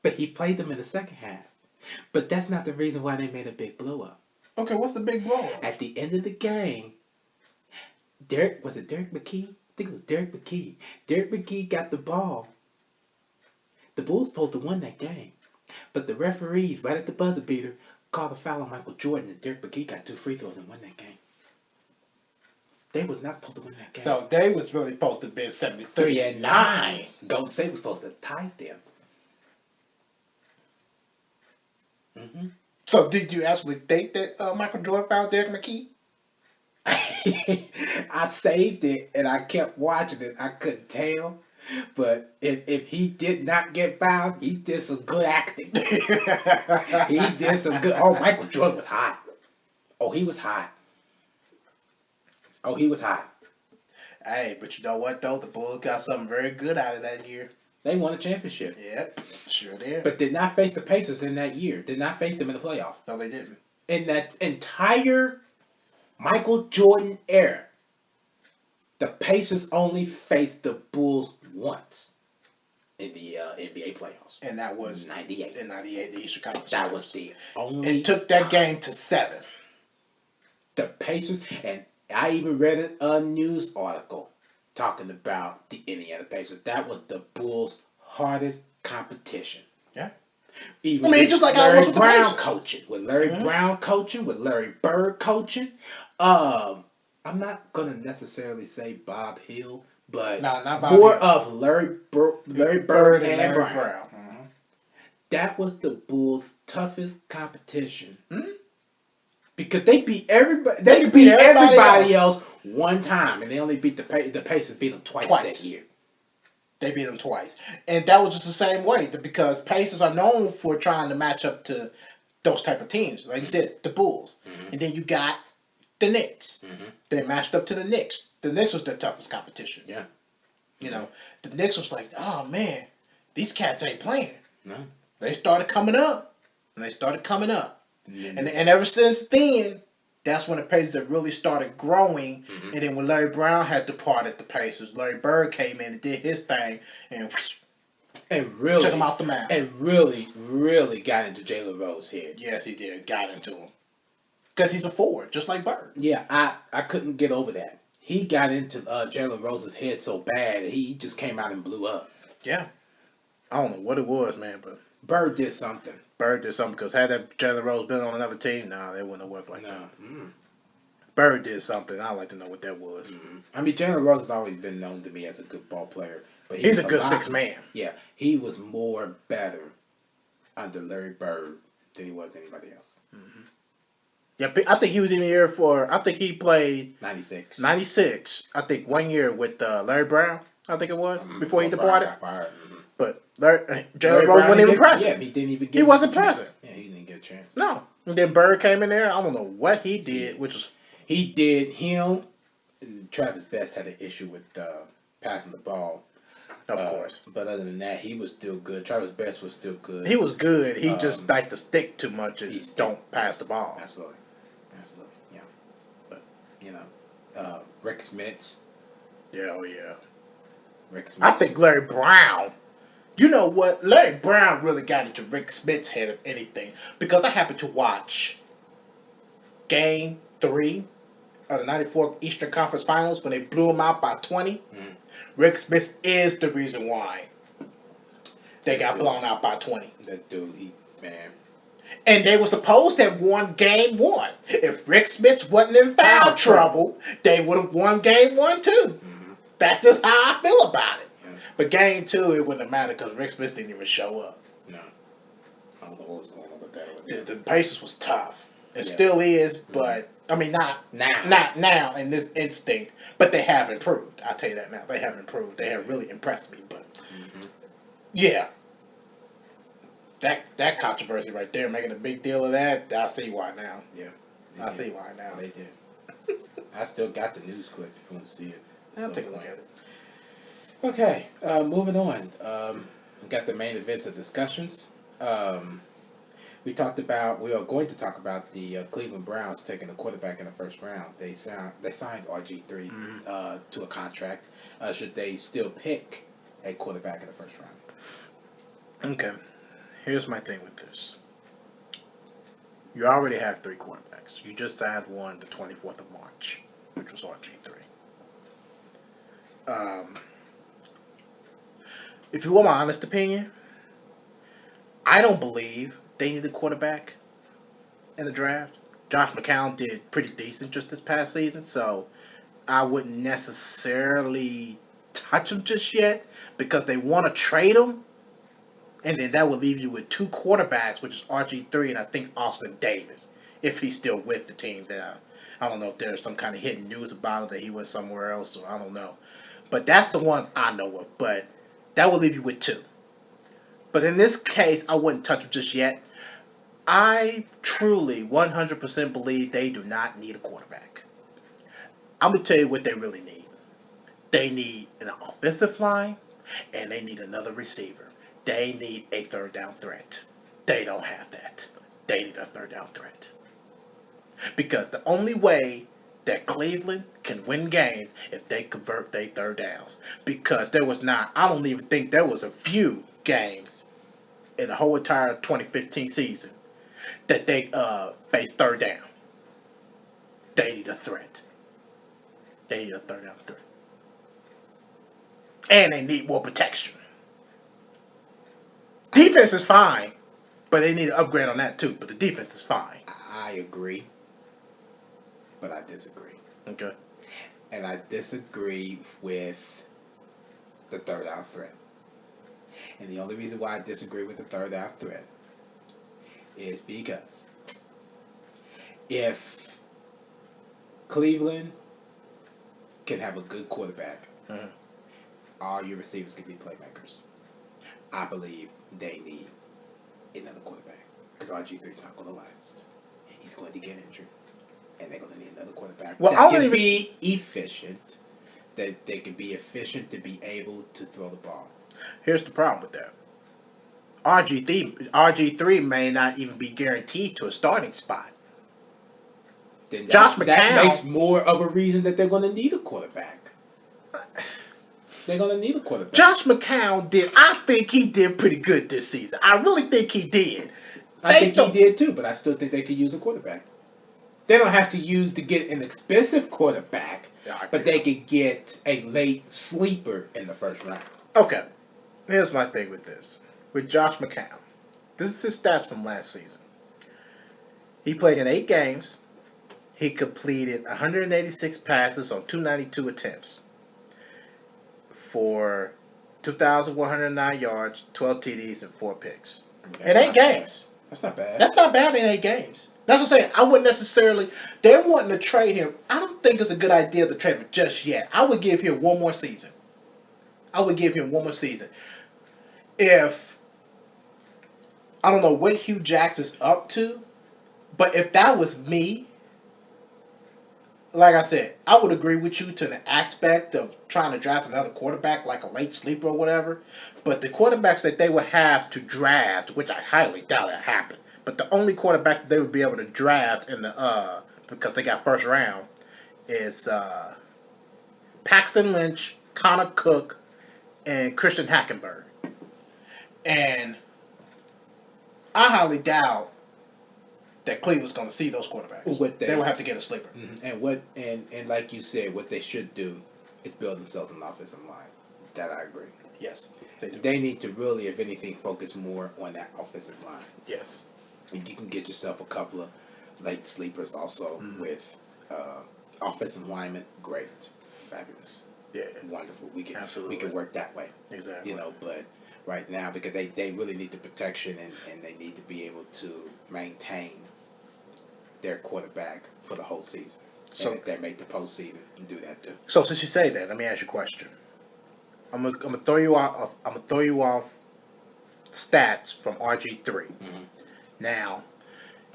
Speaker 1: but he played them in the second half. But that's not the reason why they made a big blow up.
Speaker 2: Okay, what's the big blow up?
Speaker 1: At the end of the game, Derek McKee? I think it was Derek McKee. Derek McKee got the ball. The Bulls supposed to win that game. But the referees, right at the buzzer beater, called a foul on Michael Jordan, and Derek McKee got 2 free throws and won that game. They was not supposed to win that game.
Speaker 2: So they was really supposed to be 73-9.
Speaker 1: Golden State was supposed to tie them. Mm-hmm.
Speaker 2: So did you actually think that Michael Jordan fouled Derek McKee?
Speaker 1: I saved it and I kept watching it. I couldn't tell. But if he did not get fouled, he did some good acting. He did some good. Oh, Michael Jordan was hot. Oh, he was hot. Oh, he was hot.
Speaker 2: Hey, but you know what, though? The Bulls got something very good out of that year.
Speaker 1: They won a championship.
Speaker 2: Yep, sure did.
Speaker 1: But did not face the Pacers in that year. Did not face them in the playoffs.
Speaker 2: No, they didn't.
Speaker 1: In that entire Michael Jordan era, the Pacers only faced the Bulls once. in the NBA playoffs.
Speaker 2: And that was
Speaker 1: 98.
Speaker 2: in '98, the Eastern Conference.
Speaker 1: That was the only.
Speaker 2: It took that game to 7.
Speaker 1: The Pacers, and I even read a news article talking about the Indiana Pacers. That was the Bulls' hardest competition.
Speaker 2: Yeah.
Speaker 1: Even
Speaker 2: just like
Speaker 1: Larry
Speaker 2: I was with the
Speaker 1: Brown
Speaker 2: Pacers.
Speaker 1: coaching, with Larry
Speaker 2: Mhm.
Speaker 1: Brown coaching, with Larry Bird coaching. I'm not gonna necessarily say Bob Hill, but
Speaker 2: Nah, not Bob
Speaker 1: more
Speaker 2: Hill.
Speaker 1: of Larry Bird and
Speaker 2: Larry
Speaker 1: Brown.
Speaker 2: Brown. Mhm.
Speaker 1: That was the Bulls' toughest competition.
Speaker 2: Mhm.
Speaker 1: Because they beat everybody.
Speaker 2: They
Speaker 1: They
Speaker 2: could
Speaker 1: beat
Speaker 2: beat everybody
Speaker 1: everybody else one time, and they only beat the Pacers beat them twice that year.
Speaker 2: They beat them twice. And that was just the same way because Pacers are known for trying to match up to those type of teams. Like you said, the Bulls.
Speaker 1: Mhm.
Speaker 2: And then you got the Knicks.
Speaker 1: Mhm.
Speaker 2: They matched up to the Knicks. The Knicks was their toughest competition.
Speaker 1: Yeah.
Speaker 2: You know, the Knicks was like, oh man, these cats ain't playing.
Speaker 1: No.
Speaker 2: They started coming up. And they started coming up.
Speaker 1: Mhm.
Speaker 2: And ever since then, that's when the Pacers have really started growing.
Speaker 1: Mhm.
Speaker 2: And then when Larry Brown had departed the Pacers, Larry Bird came in and did his thing and
Speaker 1: really
Speaker 2: took him out the map.
Speaker 1: And really got into Jalen Rose here.
Speaker 2: Yes, he did. Got into him. Because he's a forward, just like Bird.
Speaker 1: Yeah, I couldn't get over that. He got into Jalen Rose's head so bad that he just came out and blew up.
Speaker 2: Yeah. I don't know what it was, man, but
Speaker 1: Bird did something.
Speaker 2: Bird did something because had that Jalen Rose been on another team, nah, they wouldn't have worked like that.
Speaker 1: Mm.
Speaker 2: Bird did something. I'd like to know what that was.
Speaker 1: Mm-hmm. I mean, Jalen Rose has always been known to me as a good ball player, but
Speaker 2: He's a good six man.
Speaker 1: Yeah, he was more better under Larry Bird than he was anybody else.
Speaker 2: Mm-hmm. Yeah, I think he was in the year for. I think he played
Speaker 1: 96.
Speaker 2: 96. I think 1 year with Larry Brown. I think it was before he departed.
Speaker 1: Mm-hmm.
Speaker 2: But Jalen Rose wasn't even present.
Speaker 1: Yeah, he didn't even.
Speaker 2: He wasn't present.
Speaker 1: Yeah, he didn't get a chance.
Speaker 2: No. And then Bird came in there. I don't know what he did, which was.
Speaker 1: He did him. And Travis Best had an issue with passing the ball.
Speaker 2: Of course.
Speaker 1: But other than that, he was still good. Travis Best was still good.
Speaker 2: He was good. He just liked to stick too much and don't pass the ball.
Speaker 1: Absolutely. Yeah. But, Rick Smits.
Speaker 2: Yeah, oh yeah.
Speaker 1: Rick Smits.
Speaker 2: I think Larry Brown. You know what? Larry Brown really got into Rick Smits' head of anything. Because I happened to watch Game 3 of the 94 Eastern Conference Finals when they blew him out by 20.
Speaker 1: Mm-hmm.
Speaker 2: Rick Smits is the reason why they got blown out by 20.
Speaker 1: That dude, man.
Speaker 2: And they were supposed to have won Game 1. If Rick Smits wasn't in foul trouble, they would have won Game 1 too.
Speaker 1: Mm-hmm.
Speaker 2: That's just how I feel about it.
Speaker 1: Yeah.
Speaker 2: But Game 2, it wouldn't have mattered because Rick Smits didn't even show up.
Speaker 1: No. I don't know what was going on with that.
Speaker 2: The Pacers was tough. It still is, but I mean, not now in this instinct. But they have improved. I'll tell you that now. They have improved. They have really impressed me. But yeah, that controversy right there, making a big deal of that. I see why now.
Speaker 1: Yeah,
Speaker 2: I see why now.
Speaker 1: They did. I still got the news clip if you want to see it.
Speaker 2: I'll take a look at it.
Speaker 1: Okay, moving on. We got the main events of discussions. We are going to talk about the Cleveland Browns taking a quarterback in the first round. They signed RG3 to a contract. Should they still pick a quarterback in the first round?
Speaker 2: Okay. Here's my thing with this. You already have 3 quarterbacks. You just signed one the 24th of March, which was RG3. If you want my honest opinion, I don't believe they need a quarterback in the draft. Josh McCown did pretty decent just this past season, so I wouldn't necessarily touch him just yet because they want to trade him, and then that would leave you with 2 quarterbacks, which is RG3 and I think Austin Davis, if he's still with the team. I don't know if there's some kind of hidden news about it that he went somewhere else, or I don't know. But that's the ones I know of, but that would leave you with 2. But in this case, I wouldn't touch him just yet. I truly 100% believe they do not need a quarterback. I'm going to tell you what they really need. They need an offensive line, and they need another receiver. They need a third down threat. They don't have that. They need a third down threat. Because the only way that Cleveland can win games if they convert their third downs. Because I don't even think there was a few games in the whole entire 2015 season that they faced third down. They need a threat. They need a third down threat. And they need more protection. Defense is fine, but they need to upgrade on that too. But the defense is fine.
Speaker 1: I agree, but I disagree.
Speaker 2: Okay.
Speaker 1: And I disagree with the third down threat. And the only reason why I disagree with the third down threat is because if Cleveland can have a good quarterback, all your receivers can be playmakers. I believe they need another quarterback because RG3 is not going to last. He's going to get injured, and they're going to need another quarterback that can be efficient. That they can be efficient to be able to throw the ball.
Speaker 2: Here's the problem with that. RG3 may not even be guaranteed to a starting spot.
Speaker 1: Then
Speaker 2: Josh McCown,
Speaker 1: that makes more of a reason that they're going to need a quarterback. They're going to need a quarterback.
Speaker 2: Josh McCown I think he did pretty good this season. I really think he did.
Speaker 1: I think he did too, but I still think they could use a quarterback. They don't have to get an expensive quarterback, but they could get a late sleeper in the first round.
Speaker 2: Okay. Here's my thing with this. With Josh McCown. This is his stats from last season. He played in 8 games. He completed 186 passes on 292 attempts for 2,109 yards, 12 TDs, and 4 picks. In 8 games.
Speaker 1: That's not bad.
Speaker 2: That's not bad in 8 games. That's what I'm saying. I wouldn't necessarily. They're wanting to trade him. I don't think it's a good idea to trade him just yet. I would give him one more season. If I don't know what Hugh Jackson's up to, but if that was me, like I said, I would agree with you to the aspect of trying to draft another quarterback like a late sleeper or whatever. But the quarterbacks that they would have to draft, which I highly doubt it happened, but the only quarterback that they would be able to draft in the because they got first round is Paxton Lynch, Connor Cook, and Christian Hackenberg. And I highly doubt that Cleveland's going to see those quarterbacks. They will have to get a sleeper.
Speaker 1: Mm-hmm. And like you said, what they should do is build themselves an offensive line. That I agree.
Speaker 2: Yes, they do.
Speaker 1: They need to really, if anything, focus more on that offensive line.
Speaker 2: Yes.
Speaker 1: And you can get yourself a couple of late sleepers also with offensive linemen. Great, fabulous, wonderful. We can work that way.
Speaker 2: Exactly.
Speaker 1: But right now because they really need the protection and they need to be able to maintain their quarterback for the whole season. So and if they make the postseason, and do that too.
Speaker 2: So since you say that, let me ask you a question. I'm gonna throw you off stats from RG3.
Speaker 1: Mm-hmm.
Speaker 2: Now,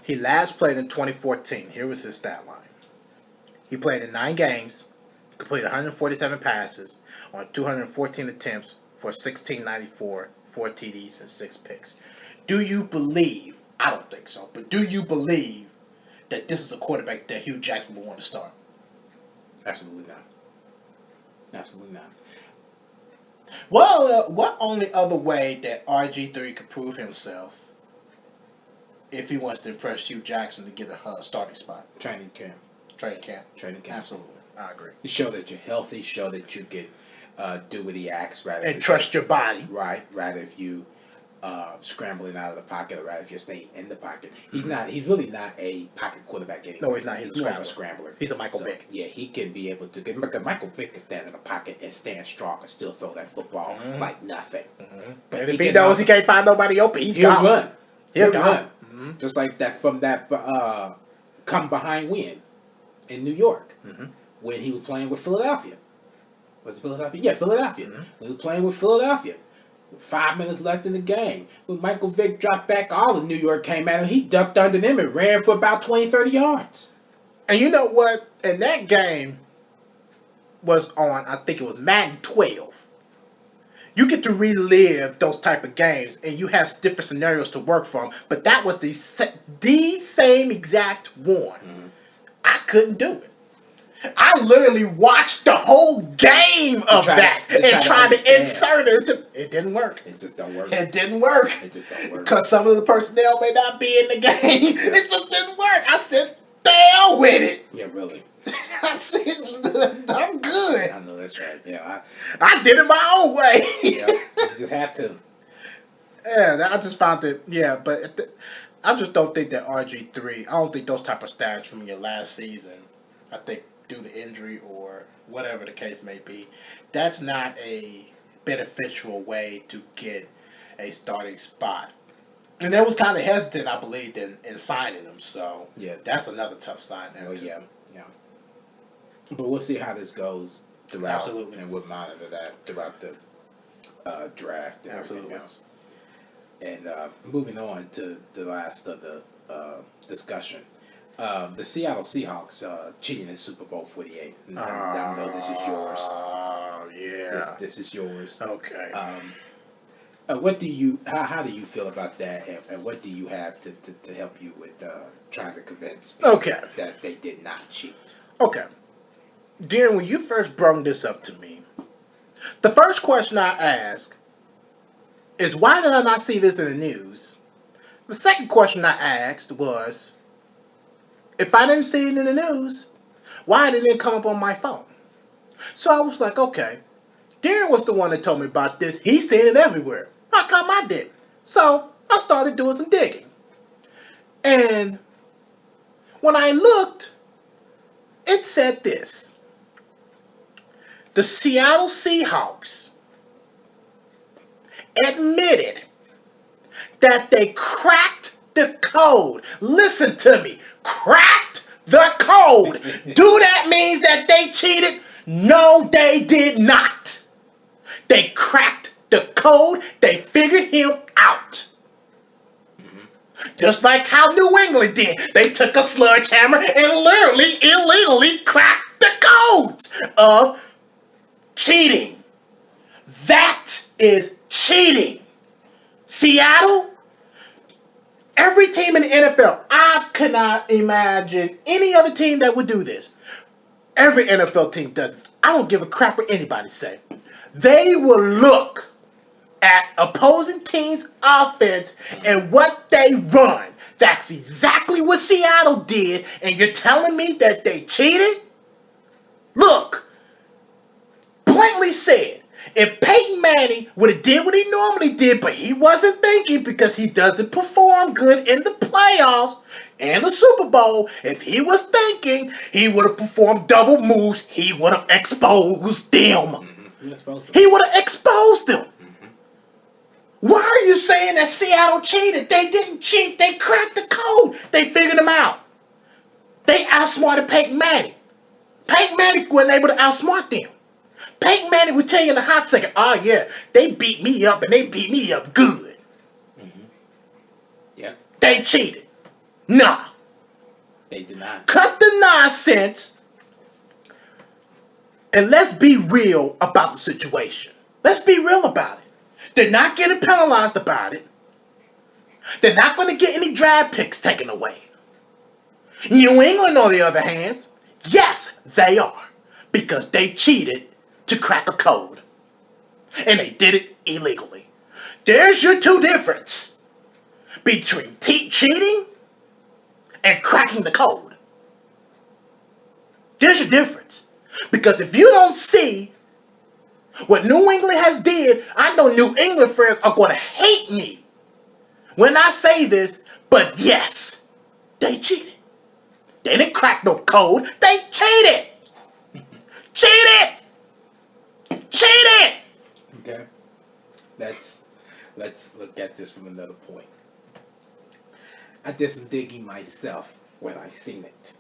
Speaker 2: he last played in 2014. Here was his stat line. He played in 9 games, completed 147 passes on 214 attempts for 1694, 4 TDs, and 6 picks. Do you believe? I don't think so, but do you believe that this is a quarterback that Hugh Jackson would want to start?
Speaker 1: Absolutely not. Absolutely not.
Speaker 2: Well, what only other way that RG3 could prove himself if he wants to impress Hugh Jackson to get a starting spot?
Speaker 1: Training camp.
Speaker 2: Absolutely. I agree.
Speaker 1: Show that you're healthy. Show that you can do what he asks.
Speaker 2: And trust your body.
Speaker 1: Right. Rather if you scrambling out of the pocket or rather if you're staying in the pocket. He's really not a pocket quarterback anymore.
Speaker 2: No, he's not. He's
Speaker 1: more of a scrambler.
Speaker 2: He's a Michael Vick.
Speaker 1: Yeah, he can be able to get because Michael Vick can stand in the pocket and stand strong and still throw that football like nothing.
Speaker 2: Mm-hmm. But if he knows he can't find nobody open, he'll
Speaker 1: run. He'll run.
Speaker 2: Mm-hmm.
Speaker 1: Just like that from that come behind win in New York when he was playing with Philadelphia. Was it Philadelphia? Yeah, Philadelphia.
Speaker 2: Mm-hmm.
Speaker 1: When he was playing with Philadelphia. 5 minutes left in the game. When Michael Vick dropped back, all of New York came at him. He ducked under them and ran for about 20, 30 yards.
Speaker 2: And you know what? And that game was on, I think it was Madden 12. You get to relive those type of games, and you have different scenarios to work from. But that was the same exact one. I couldn't do it. I literally watched the whole game of that and tried to insert it. It didn't work.
Speaker 1: It just don't work.
Speaker 2: It didn't work.
Speaker 1: It just don't work.
Speaker 2: Because some of the personnel may not be in the game. It just didn't work. I said, "Stay with it."
Speaker 1: Yeah, really.
Speaker 2: I said, "I'm good."
Speaker 1: I know that's right. Yeah,
Speaker 2: I did it my own way.
Speaker 1: yeah, you just have to.
Speaker 2: Yeah, I just found it. Yeah, but I just don't think that RG3. I don't think those type of stats from your last season. I think due to injury or whatever the case may be, that's not a beneficial way to get a starting spot. And they was kind of hesitant, I believe, in signing him. So
Speaker 1: Yeah,
Speaker 2: that's another tough sign. There
Speaker 1: oh
Speaker 2: too.
Speaker 1: yeah, yeah. But we'll see how this goes throughout,
Speaker 2: Absolutely.
Speaker 1: and we'll monitor that throughout the draft and
Speaker 2: Absolutely.
Speaker 1: everything else. And moving on to the last of the discussion, the Seattle Seahawks cheating in Super Bowl 48. And I know this is yours.
Speaker 2: Oh yeah.
Speaker 1: This is yours.
Speaker 2: Okay.
Speaker 1: What do you? How do you feel about that? And what do you have to help you with trying to convince people that they did not cheat?
Speaker 2: Okay. Darren, when you first brought this up to me, the first question I asked is, why did I not see this in the news? The second question I asked was, if I didn't see it in the news, why didn't it come up on my phone? So I was like, okay, Darren was the one that told me about this. He's seeing it everywhere. How come I didn't? So I started doing some digging. And when I looked, it said this. The Seattle Seahawks admitted that they cracked the code. Listen to me. Cracked the code. Do that means that they cheated? No, they did not. They cracked the code. They figured him out. Just like how New England did. They took a sledgehammer and literally, illegally cracked the codes of cheating. That is cheating. Seattle, every team in the NFL, I cannot imagine any other team that would do this. Every NFL team does this. I don't give a crap what anybody say. They will look at opposing teams' offense and what they run. That's exactly what Seattle did, and you're telling me that they cheated? Look, blatantly said, if Peyton Manning would have did what he normally did, but he wasn't thinking because he doesn't perform good in the playoffs and the Super Bowl, if he was thinking, he would have performed double moves. He would have exposed them. He would have exposed them. Why are you saying that Seattle cheated? They didn't cheat. They cracked the code. They figured them out. They outsmarted Peyton Manning. Peyton Manning wasn't able to outsmart them. Peyton Manning would tell you in a hot second, oh yeah, they beat me up and they beat me up good.
Speaker 1: Yeah.
Speaker 2: They cheated. Nah.
Speaker 1: They did not.
Speaker 2: Cut the nonsense and let's be real about the situation. Let's be real about it. They're not getting penalized about it. They're not going to get any draft picks taken away. New England, on the other hand, yes, they are. Because they cheated to crack a code. And they did it illegally. There's your two difference between cheating and cracking the code. There's your difference. Because if you don't see what New England has did, I know New England fans are going to hate me when I say this, but yes, they cheated. They didn't crack no code. They cheated. Cheated. Cheated.
Speaker 1: Okay. Let's look at this from another point. I did some digging myself when I seen it,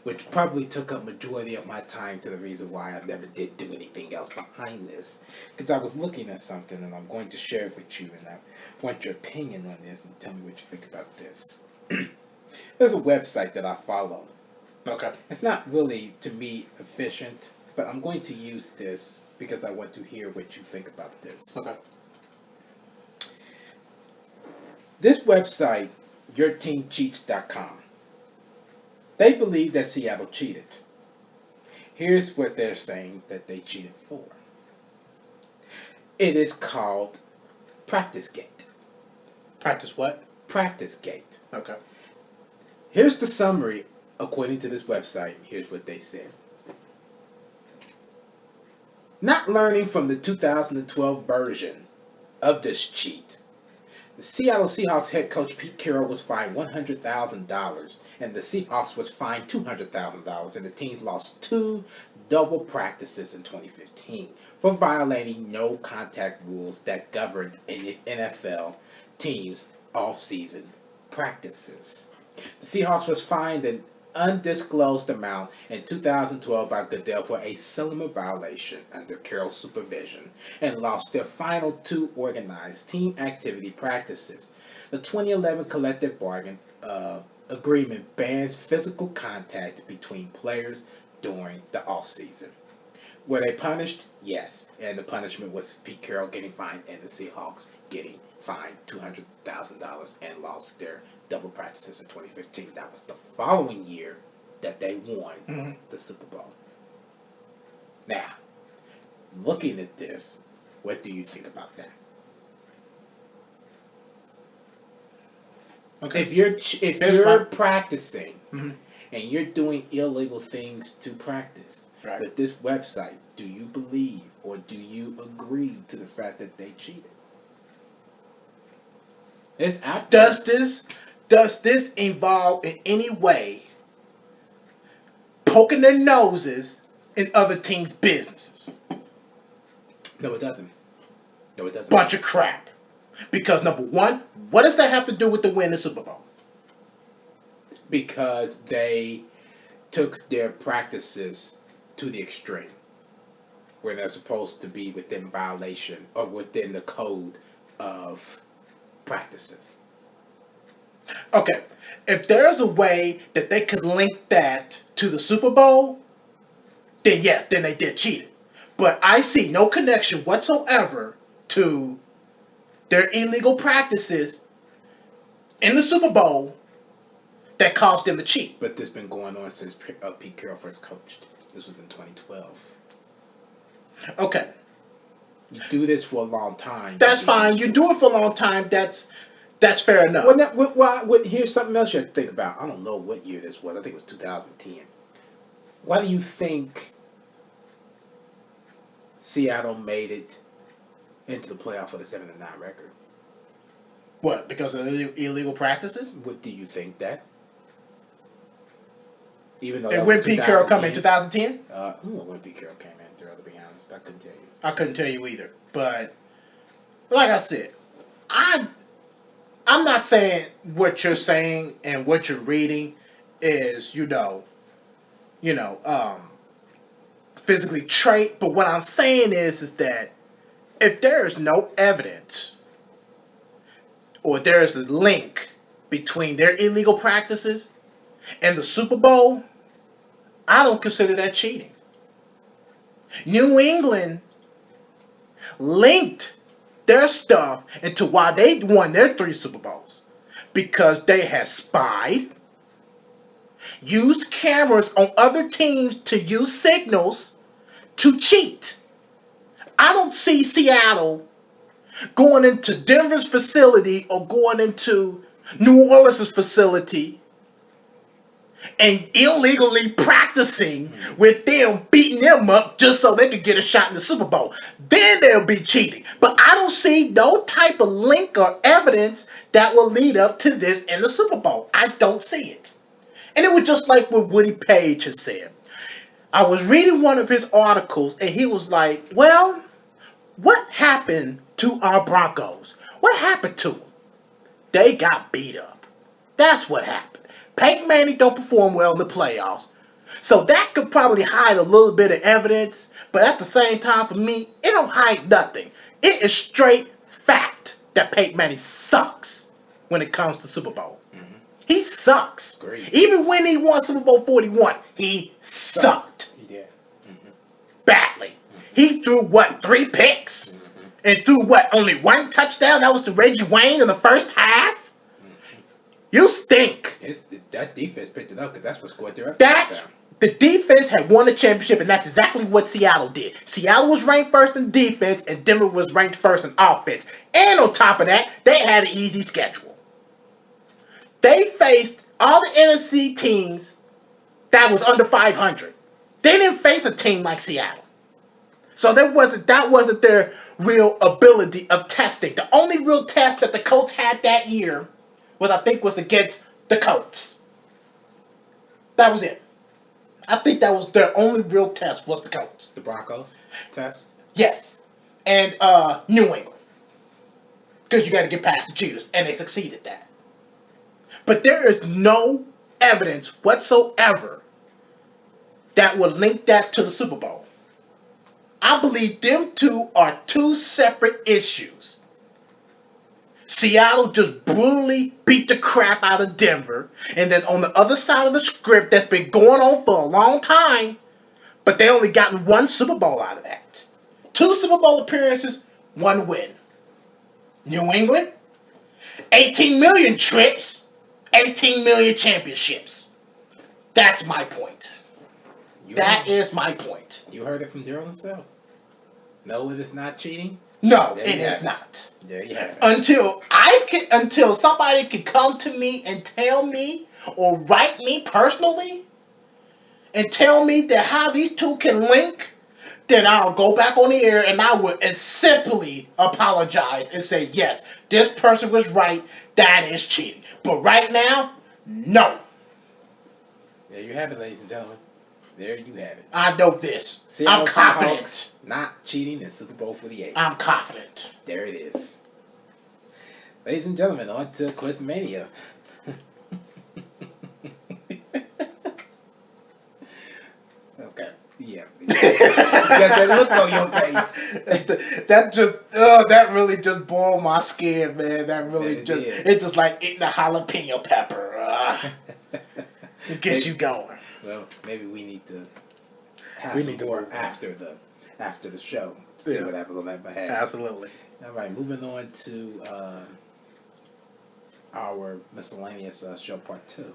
Speaker 1: which probably took up majority of my time to the reason why I never did do anything else behind this. Because I was looking at something and I'm going to share it with you, and I want your opinion on this and tell me what you think about this. There's a website that I follow.
Speaker 2: Okay.
Speaker 1: It's not really, to me, efficient, but I'm going to use this because I want to hear what you think about this.
Speaker 2: Okay.
Speaker 1: This website, yourteamcheats.com, they believe that Seattle cheated. Here's what they're saying that they cheated for. It is called PracticeGate.
Speaker 2: Practice what?
Speaker 1: PracticeGate.
Speaker 2: Okay.
Speaker 1: Here's the summary according to this website. Here's what they said. Not learning from the 2012 version of this cheat, the Seattle Seahawks head coach Pete Carroll was fined $100,000, and the Seahawks was fined $200,000, and the teams lost 2 double practices in 2015 for violating no contact rules that governed NFL teams' off-season practices. The Seahawks was fined an undisclosed amount in 2012 by Goodell for a similar violation under Carroll's supervision and lost their final 2 organized team activity practices. The 2011 collective bargain agreement bans physical contact between players during the offseason. Were they punished? Yes. And the punishment was Pete Carroll getting fined and the Seahawks getting fined $200,000 and lost their double practices in 2015. That was the following year that they won the Super Bowl. Now, looking at this, what do you think about that?
Speaker 2: Okay.
Speaker 1: If you're practicing and you're doing illegal things to practice,
Speaker 2: Right.
Speaker 1: with this website, do you believe or do you agree to the fact that they cheated? It's out there.
Speaker 2: Does this involve in any way poking their noses in other teams' businesses?
Speaker 1: No, it doesn't. No, it doesn't.
Speaker 2: Bunch of crap. Because number one, what does that have to do with the win of the Super Bowl?
Speaker 1: Because they took their practices to the extreme, where they're supposed to be within violation or within the code of practices.
Speaker 2: Okay, if there's a way that they could link that to the Super Bowl, then yes, then they did cheat it. But I see no connection whatsoever to their illegal practices in the Super Bowl that caused them to cheat.
Speaker 1: But this has been going on since Pete Carroll first coached. This was in 2012.
Speaker 2: Okay.
Speaker 1: You do this for a long time.
Speaker 2: That's fine. You do it for a long time. That's fair enough.
Speaker 1: Here's something else you have to think about. I don't know what year this was. I think it was 2010. Why do you think Seattle made it into the playoff with a 7-9 record?
Speaker 2: What? Because of illegal practices?
Speaker 1: What do you think that? Even though
Speaker 2: and when Pete Carroll come in 2010?
Speaker 1: I don't know when Pete Carroll came in, to be honest. I couldn't tell you.
Speaker 2: I couldn't tell you either. But like I said, I'm not saying what you're saying and what you're reading is, physically trait. But what I'm saying is that if there is no evidence or there is a link between their illegal practices and the Super Bowl, I don't consider that cheating. New England linked their stuff into why they won their 3 Super Bowls. Because they had spied, used cameras on other teams to use signals to cheat. I don't see Seattle going into Denver's facility or going into New Orleans' facility and illegally practicing with them, beating them up just so they could get a shot in the Super Bowl. Then they'll be cheating. But I don't see no type of link or evidence that will lead up to this in the Super Bowl. I don't see it. And it was just like what Woody Page has said. I was reading one of his articles and he was like, well, what happened to our Broncos? What happened to them? They got beat up. That's what happened. Peyton Manning don't perform well in the playoffs. So that could probably hide a little bit of evidence. But at the same time, for me, it don't hide nothing. It is straight fact that Peyton Manning sucks when it comes to Super Bowl. Mm-hmm. He sucks.
Speaker 1: Great.
Speaker 2: Even when he won Super Bowl 41, he sucked.
Speaker 1: He did. Mm-hmm.
Speaker 2: Badly. Mm-hmm. He threw, 3 picks? Mm-hmm. And threw, only 1 touchdown? That was to Reggie Wayne in the first half? Mm-hmm. You stink.
Speaker 1: that defense picked it up because that's what scored their
Speaker 2: That's
Speaker 1: touchdown.
Speaker 2: the defense had won the championship, and that's exactly what Seattle did. Seattle was ranked first in defense, and Denver was ranked first in offense. And on top of that, they had an easy schedule. They faced all the NFC teams that was under 500. They didn't face a team like Seattle. So that wasn't their real ability of testing. The only real test that the Colts had that year was against the Colts. That was it. I think that was their only real test was the Colts.
Speaker 1: The Broncos test?
Speaker 2: Yes. And New England. Because you got to get past the Cheaters. And they succeeded that. But there is no evidence whatsoever that would link that to the Super Bowl. I believe them two are two separate issues. Seattle just brutally beat the crap out of Denver. And then on the other side of the script that's been going on for a long time, but they only gotten one Super Bowl out of that. 2 Super Bowl appearances, 1 win. New England, 18 million trips, 18 million championships. That's my point. That is my point.
Speaker 1: You heard it from Daryl himself. No, it is not cheating.
Speaker 2: No,
Speaker 1: There
Speaker 2: it
Speaker 1: you
Speaker 2: is
Speaker 1: have it.
Speaker 2: not.
Speaker 1: There you have it.
Speaker 2: Until somebody can come to me and tell me or write me personally and tell me that how these two can link, then I'll go back on the air and I would simply apologize and say, yes, this person was right. That is cheating. But right now, no.
Speaker 1: There you have it, ladies and gentlemen. There you have it.
Speaker 2: I know this.
Speaker 1: Seattle
Speaker 2: I'm confident.
Speaker 1: Seahawks not cheating in Super Bowl 48.
Speaker 2: I'm confident.
Speaker 1: There it is. Ladies and gentlemen, on to Quizmania. Okay. Yeah. You got that look on your face.
Speaker 2: That really just boiled my skin, man. That really
Speaker 1: Yeah,
Speaker 2: it's just like eating a jalapeno pepper. It gets you going.
Speaker 1: Well, maybe we need to have
Speaker 2: We
Speaker 1: some
Speaker 2: need to
Speaker 1: more
Speaker 2: move on.
Speaker 1: after the show. See
Speaker 2: Yeah.
Speaker 1: what happens on that behalf.
Speaker 2: Absolutely.
Speaker 1: All right, moving on to our miscellaneous show part 2.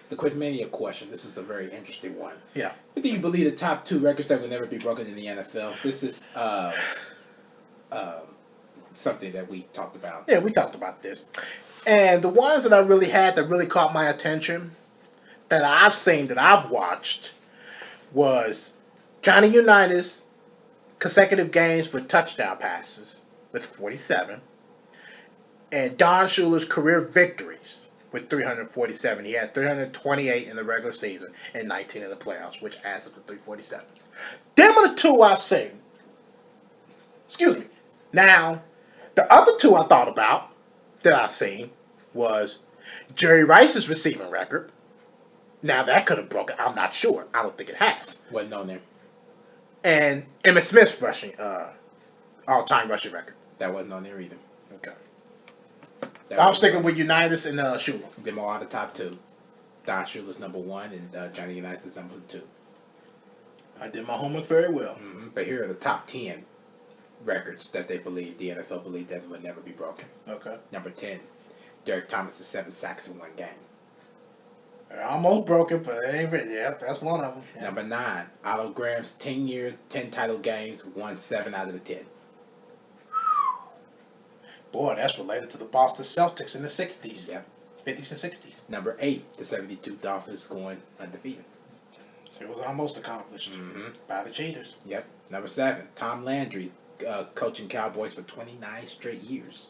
Speaker 1: The Quizmania question. This is a very interesting one.
Speaker 2: Yeah.
Speaker 1: What do you believe the top 2 records that will never be broken in the NFL? This is something that we talked about.
Speaker 2: Yeah, we talked about this. And the ones that I really had that really caught my attention, that I've seen, that I've watched, was Johnny Unitas' consecutive games for touchdown passes with 47, and Don Shula's career victories with 347. He had 328 in the regular season and 19 in the playoffs, which adds up to 347. Them are the 2 I've seen. Excuse me. Now, the other 2 I thought about that I've seen was Jerry Rice's receiving record. Now, that could have broken. I'm not sure. I don't think it has.
Speaker 1: Wasn't on there.
Speaker 2: And Emmitt Smith's rushing, all-time rushing record.
Speaker 1: That wasn't on there either.
Speaker 2: Okay.
Speaker 1: That
Speaker 2: I'm
Speaker 1: was-
Speaker 2: sticking with Unitas and Shula.
Speaker 1: Them all are the top 2. Don Shula's number 1 and Johnny Unitas is number 2.
Speaker 2: I did my homework very well.
Speaker 1: Mm-hmm. But here are the top 10 records that the NFL believed that would never be broken.
Speaker 2: Okay.
Speaker 1: Number 10, Derek Thomas' 7 sacks in 1 game.
Speaker 2: They're almost broken, but it ain't written yet. That's one of them. Yeah.
Speaker 1: Number 9, Otto Graham's 10 years, 10 title games, won 7 out of the 10.
Speaker 2: Boy, that's related to the Boston Celtics in the 60s.
Speaker 1: Yep.
Speaker 2: 50s and 60s.
Speaker 1: Number 8, the 72 Dolphins going undefeated.
Speaker 2: It was almost accomplished
Speaker 1: Mm-hmm.
Speaker 2: by the cheaters.
Speaker 1: Yep. Number 7, Tom Landry coaching Cowboys for 29 straight years.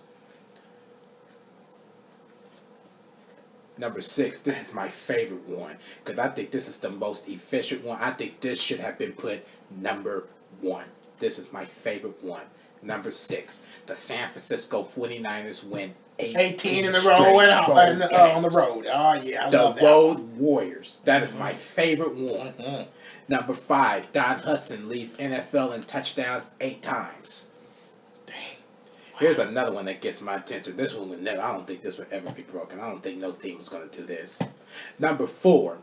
Speaker 1: Number 6, this is my favorite one because I think this is the most efficient one. I think this should have been put number 1. This is my favorite one. Number 6, the San Francisco 49ers win
Speaker 2: 18 in the
Speaker 1: straight
Speaker 2: row
Speaker 1: road
Speaker 2: on the
Speaker 1: games.
Speaker 2: road. Oh, yeah, I
Speaker 1: The
Speaker 2: love that.
Speaker 1: Road Warriors. That is my favorite one.
Speaker 2: Mm-hmm.
Speaker 1: Number 5, Don Hudson leads NFL in touchdowns 8 times.
Speaker 2: Dang.
Speaker 1: Here's another one that gets my attention. This one would never. I don't think this would ever be broken. I don't think no team is going to do this. Number 4,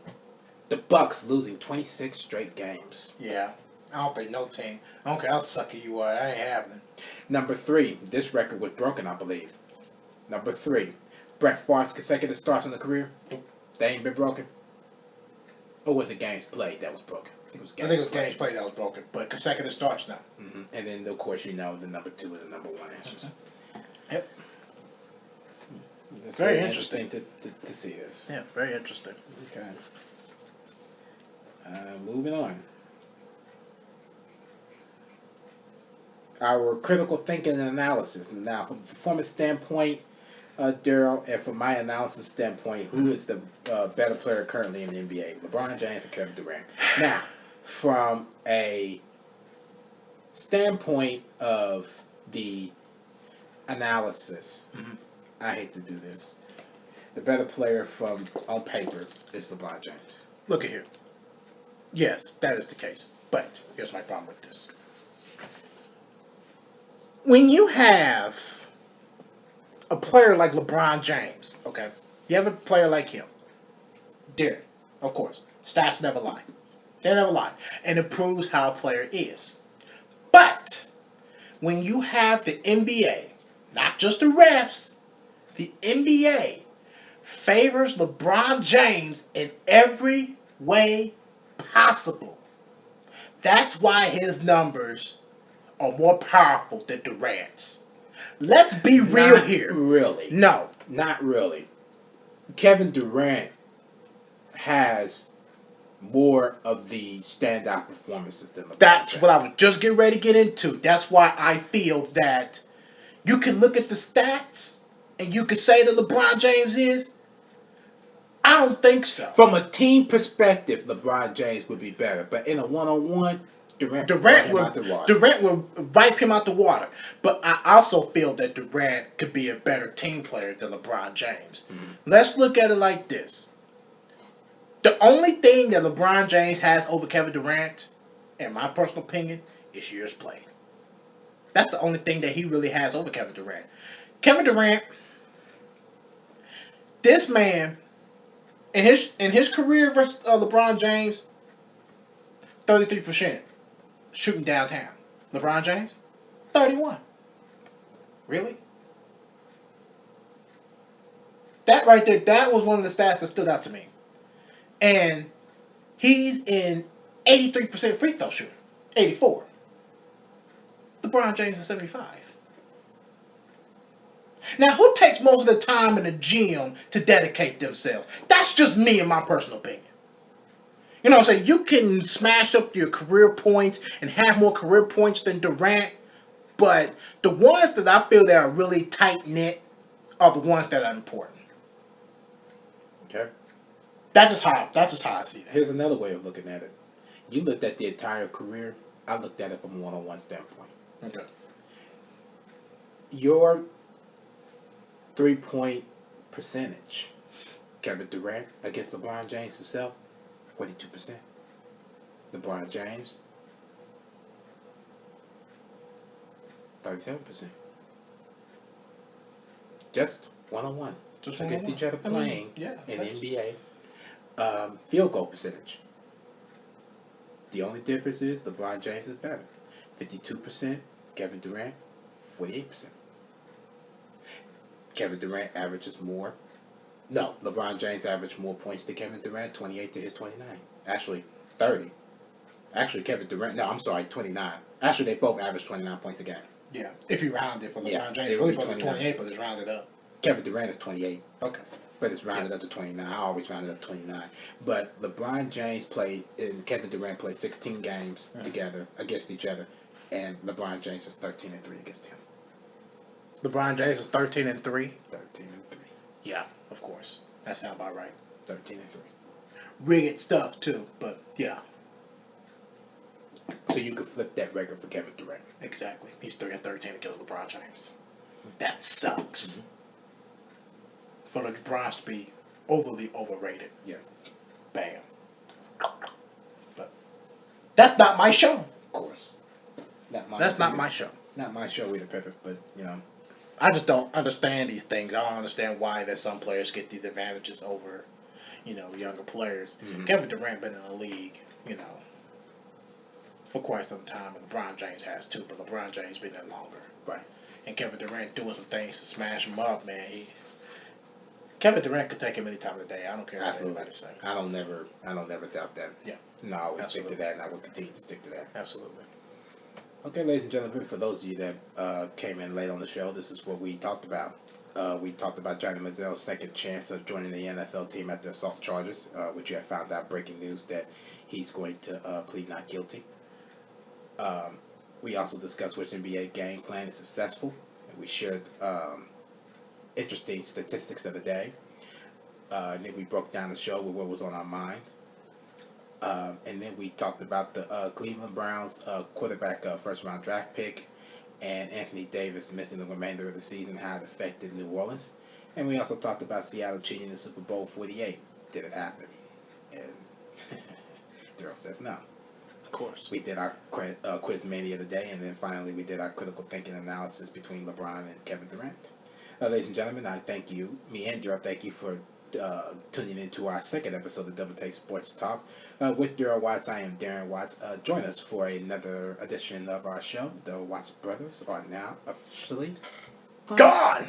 Speaker 1: the Bucks losing 26 straight games.
Speaker 2: Yeah. I don't think no team. I don't care how sucky you are. That ain't happening.
Speaker 1: Number 3, this record was broken, I believe. Number 3, Brett Favre's consecutive starts in the career. They ain't been broken? Or was it games played that was broken? I think it was
Speaker 2: I
Speaker 1: games
Speaker 2: think it was games played that was broken, but consecutive starts now.
Speaker 1: And then, of course, the number 2 and the number 1 answers.
Speaker 2: Yep.
Speaker 1: It's
Speaker 2: Very
Speaker 1: very
Speaker 2: interesting.
Speaker 1: to see this.
Speaker 2: Yeah, very interesting.
Speaker 1: Okay. Moving on. Our critical thinking and analysis. Now, from a performance standpoint, Daryl, and from my analysis standpoint, who is the better player currently in the NBA? LeBron James or Kevin Durant? Now, from a standpoint of the analysis, I hate to do this. The better player from on paper is LeBron James.
Speaker 2: Look at here. Yes, that is the case. But here's my problem with this. When you have a player like LeBron James, okay, you have a player like him, there, of course, stats never lie. They never lie. And it proves how a player is. But when you have the NBA, not just the refs, the NBA favors LeBron James in every way possible. That's why his numbers are more powerful than Durant's. Let's be real here.
Speaker 1: Really.
Speaker 2: No.
Speaker 1: Not really. Kevin Durant has more of the standout performances than LeBron
Speaker 2: That's
Speaker 1: James.
Speaker 2: what I was just getting ready to get into. That's why I feel that you can look at the stats and you can say that LeBron James is. I don't think so.
Speaker 1: From a team perspective, LeBron James would be better. But in a one-on-one, Durant would
Speaker 2: wipe him out the water. But I also feel that Durant could be a better team player than LeBron James. Let's look at it like this. The only thing that LeBron James has over Kevin Durant, in my personal opinion, is years played. That's the only thing that he really has over Kevin Durant. Kevin Durant, this man, in his career versus LeBron James, 33% shooting downtown. LeBron James, 31. Really? That right there, that was one of the stats that stood out to me. And he's in 83% free throw shooting. 84. LeBron James is 75. Now, who takes most of the time in the gym to dedicate themselves? That's just me in my personal opinion. You know what I'm saying? You can smash up your career points and have more career points than Durant, but the ones that I feel that are really tight-knit are the ones that are important.
Speaker 1: Okay.
Speaker 2: That's just how I see that.
Speaker 1: Here's another way of looking at it. You looked at the entire career. I looked at it from a one-on-one standpoint.
Speaker 2: Okay.
Speaker 1: Your three-point percentage, Kevin Durant against LeBron James himself, 42%. LeBron James, 37%. Just one-on-one.
Speaker 2: Just
Speaker 1: against each other playing in the NBA. Field goal percentage. The only difference is LeBron James is better. 52%. Kevin Durant, 48%. Kevin Durant averages more. No, LeBron James averaged more points than Kevin Durant, 28 to his 29. Actually, 30. Actually, Kevin Durant, no, I'm sorry, 29. Actually, they both averaged 29 points a game.
Speaker 2: Yeah, if you round it for LeBron
Speaker 1: Yeah,
Speaker 2: James,
Speaker 1: it would
Speaker 2: really
Speaker 1: be
Speaker 2: put 28, but it's rounded up.
Speaker 1: Kevin Durant is 28.
Speaker 2: Okay.
Speaker 1: But it's rounded up to 29. I always rounded up to 29. But LeBron James played and Kevin Durant played 16 games together against each other, and LeBron James is 13-3 against him.
Speaker 2: LeBron James is 13-3.
Speaker 1: 13-3.
Speaker 2: Yeah, of course. That sounds about right.
Speaker 1: 13-3.
Speaker 2: Rigged stuff too, but yeah.
Speaker 1: So you could flip that record for Kevin Durant.
Speaker 2: Exactly. He's 3-13 against LeBron James. That sucks. For LeBron to be overly overrated.
Speaker 1: Yeah.
Speaker 2: Bam. But that's not my show.
Speaker 1: Of course.
Speaker 2: That's not my show.
Speaker 1: Not my show either, perfect, but you know.
Speaker 2: I just don't understand these things. I don't understand why that some players get these advantages over, younger players. Kevin Durant been in the league, for quite some time, and LeBron James has too, but LeBron James been there longer.
Speaker 1: Right.
Speaker 2: And Kevin Durant doing some things to smash him up, man. Kevin Durant could take him any time of the day. I don't care what
Speaker 1: Absolutely.
Speaker 2: anybody say.
Speaker 1: I don't never doubt that.
Speaker 2: Yeah.
Speaker 1: No, I always stick
Speaker 2: Absolutely.
Speaker 1: to that, and I will continue to stick to that.
Speaker 2: Absolutely.
Speaker 1: Okay, ladies and gentlemen, for those of you that came in late on the show, this is what we talked about. We talked about Johnny Manziel's second chance of joining the NFL team after assault charges, which you have found out breaking news that he's going to plead not guilty. We also discussed which NBA game plan is successful, and we shared interesting statistics of the day. And then we broke down the show with what was on our minds. And then we talked about the Cleveland Browns quarterback first round draft pick and Anthony Davis missing the remainder of the season, how it affected New Orleans. And we also talked about Seattle cheating in Super Bowl 48. Did it happen? And Daryl says no.
Speaker 2: Of course.
Speaker 1: We did our quiz mania today, and then finally we did our critical thinking analysis between LeBron and Kevin Durant. Ladies and gentlemen, I thank you. Me and Daryl thank you for tuning into our second episode of Double Take Sports Talk. With Daryl Watts, I am Darren Watts. Join us for another edition of our show. The Watts brothers are now officially
Speaker 2: Gone!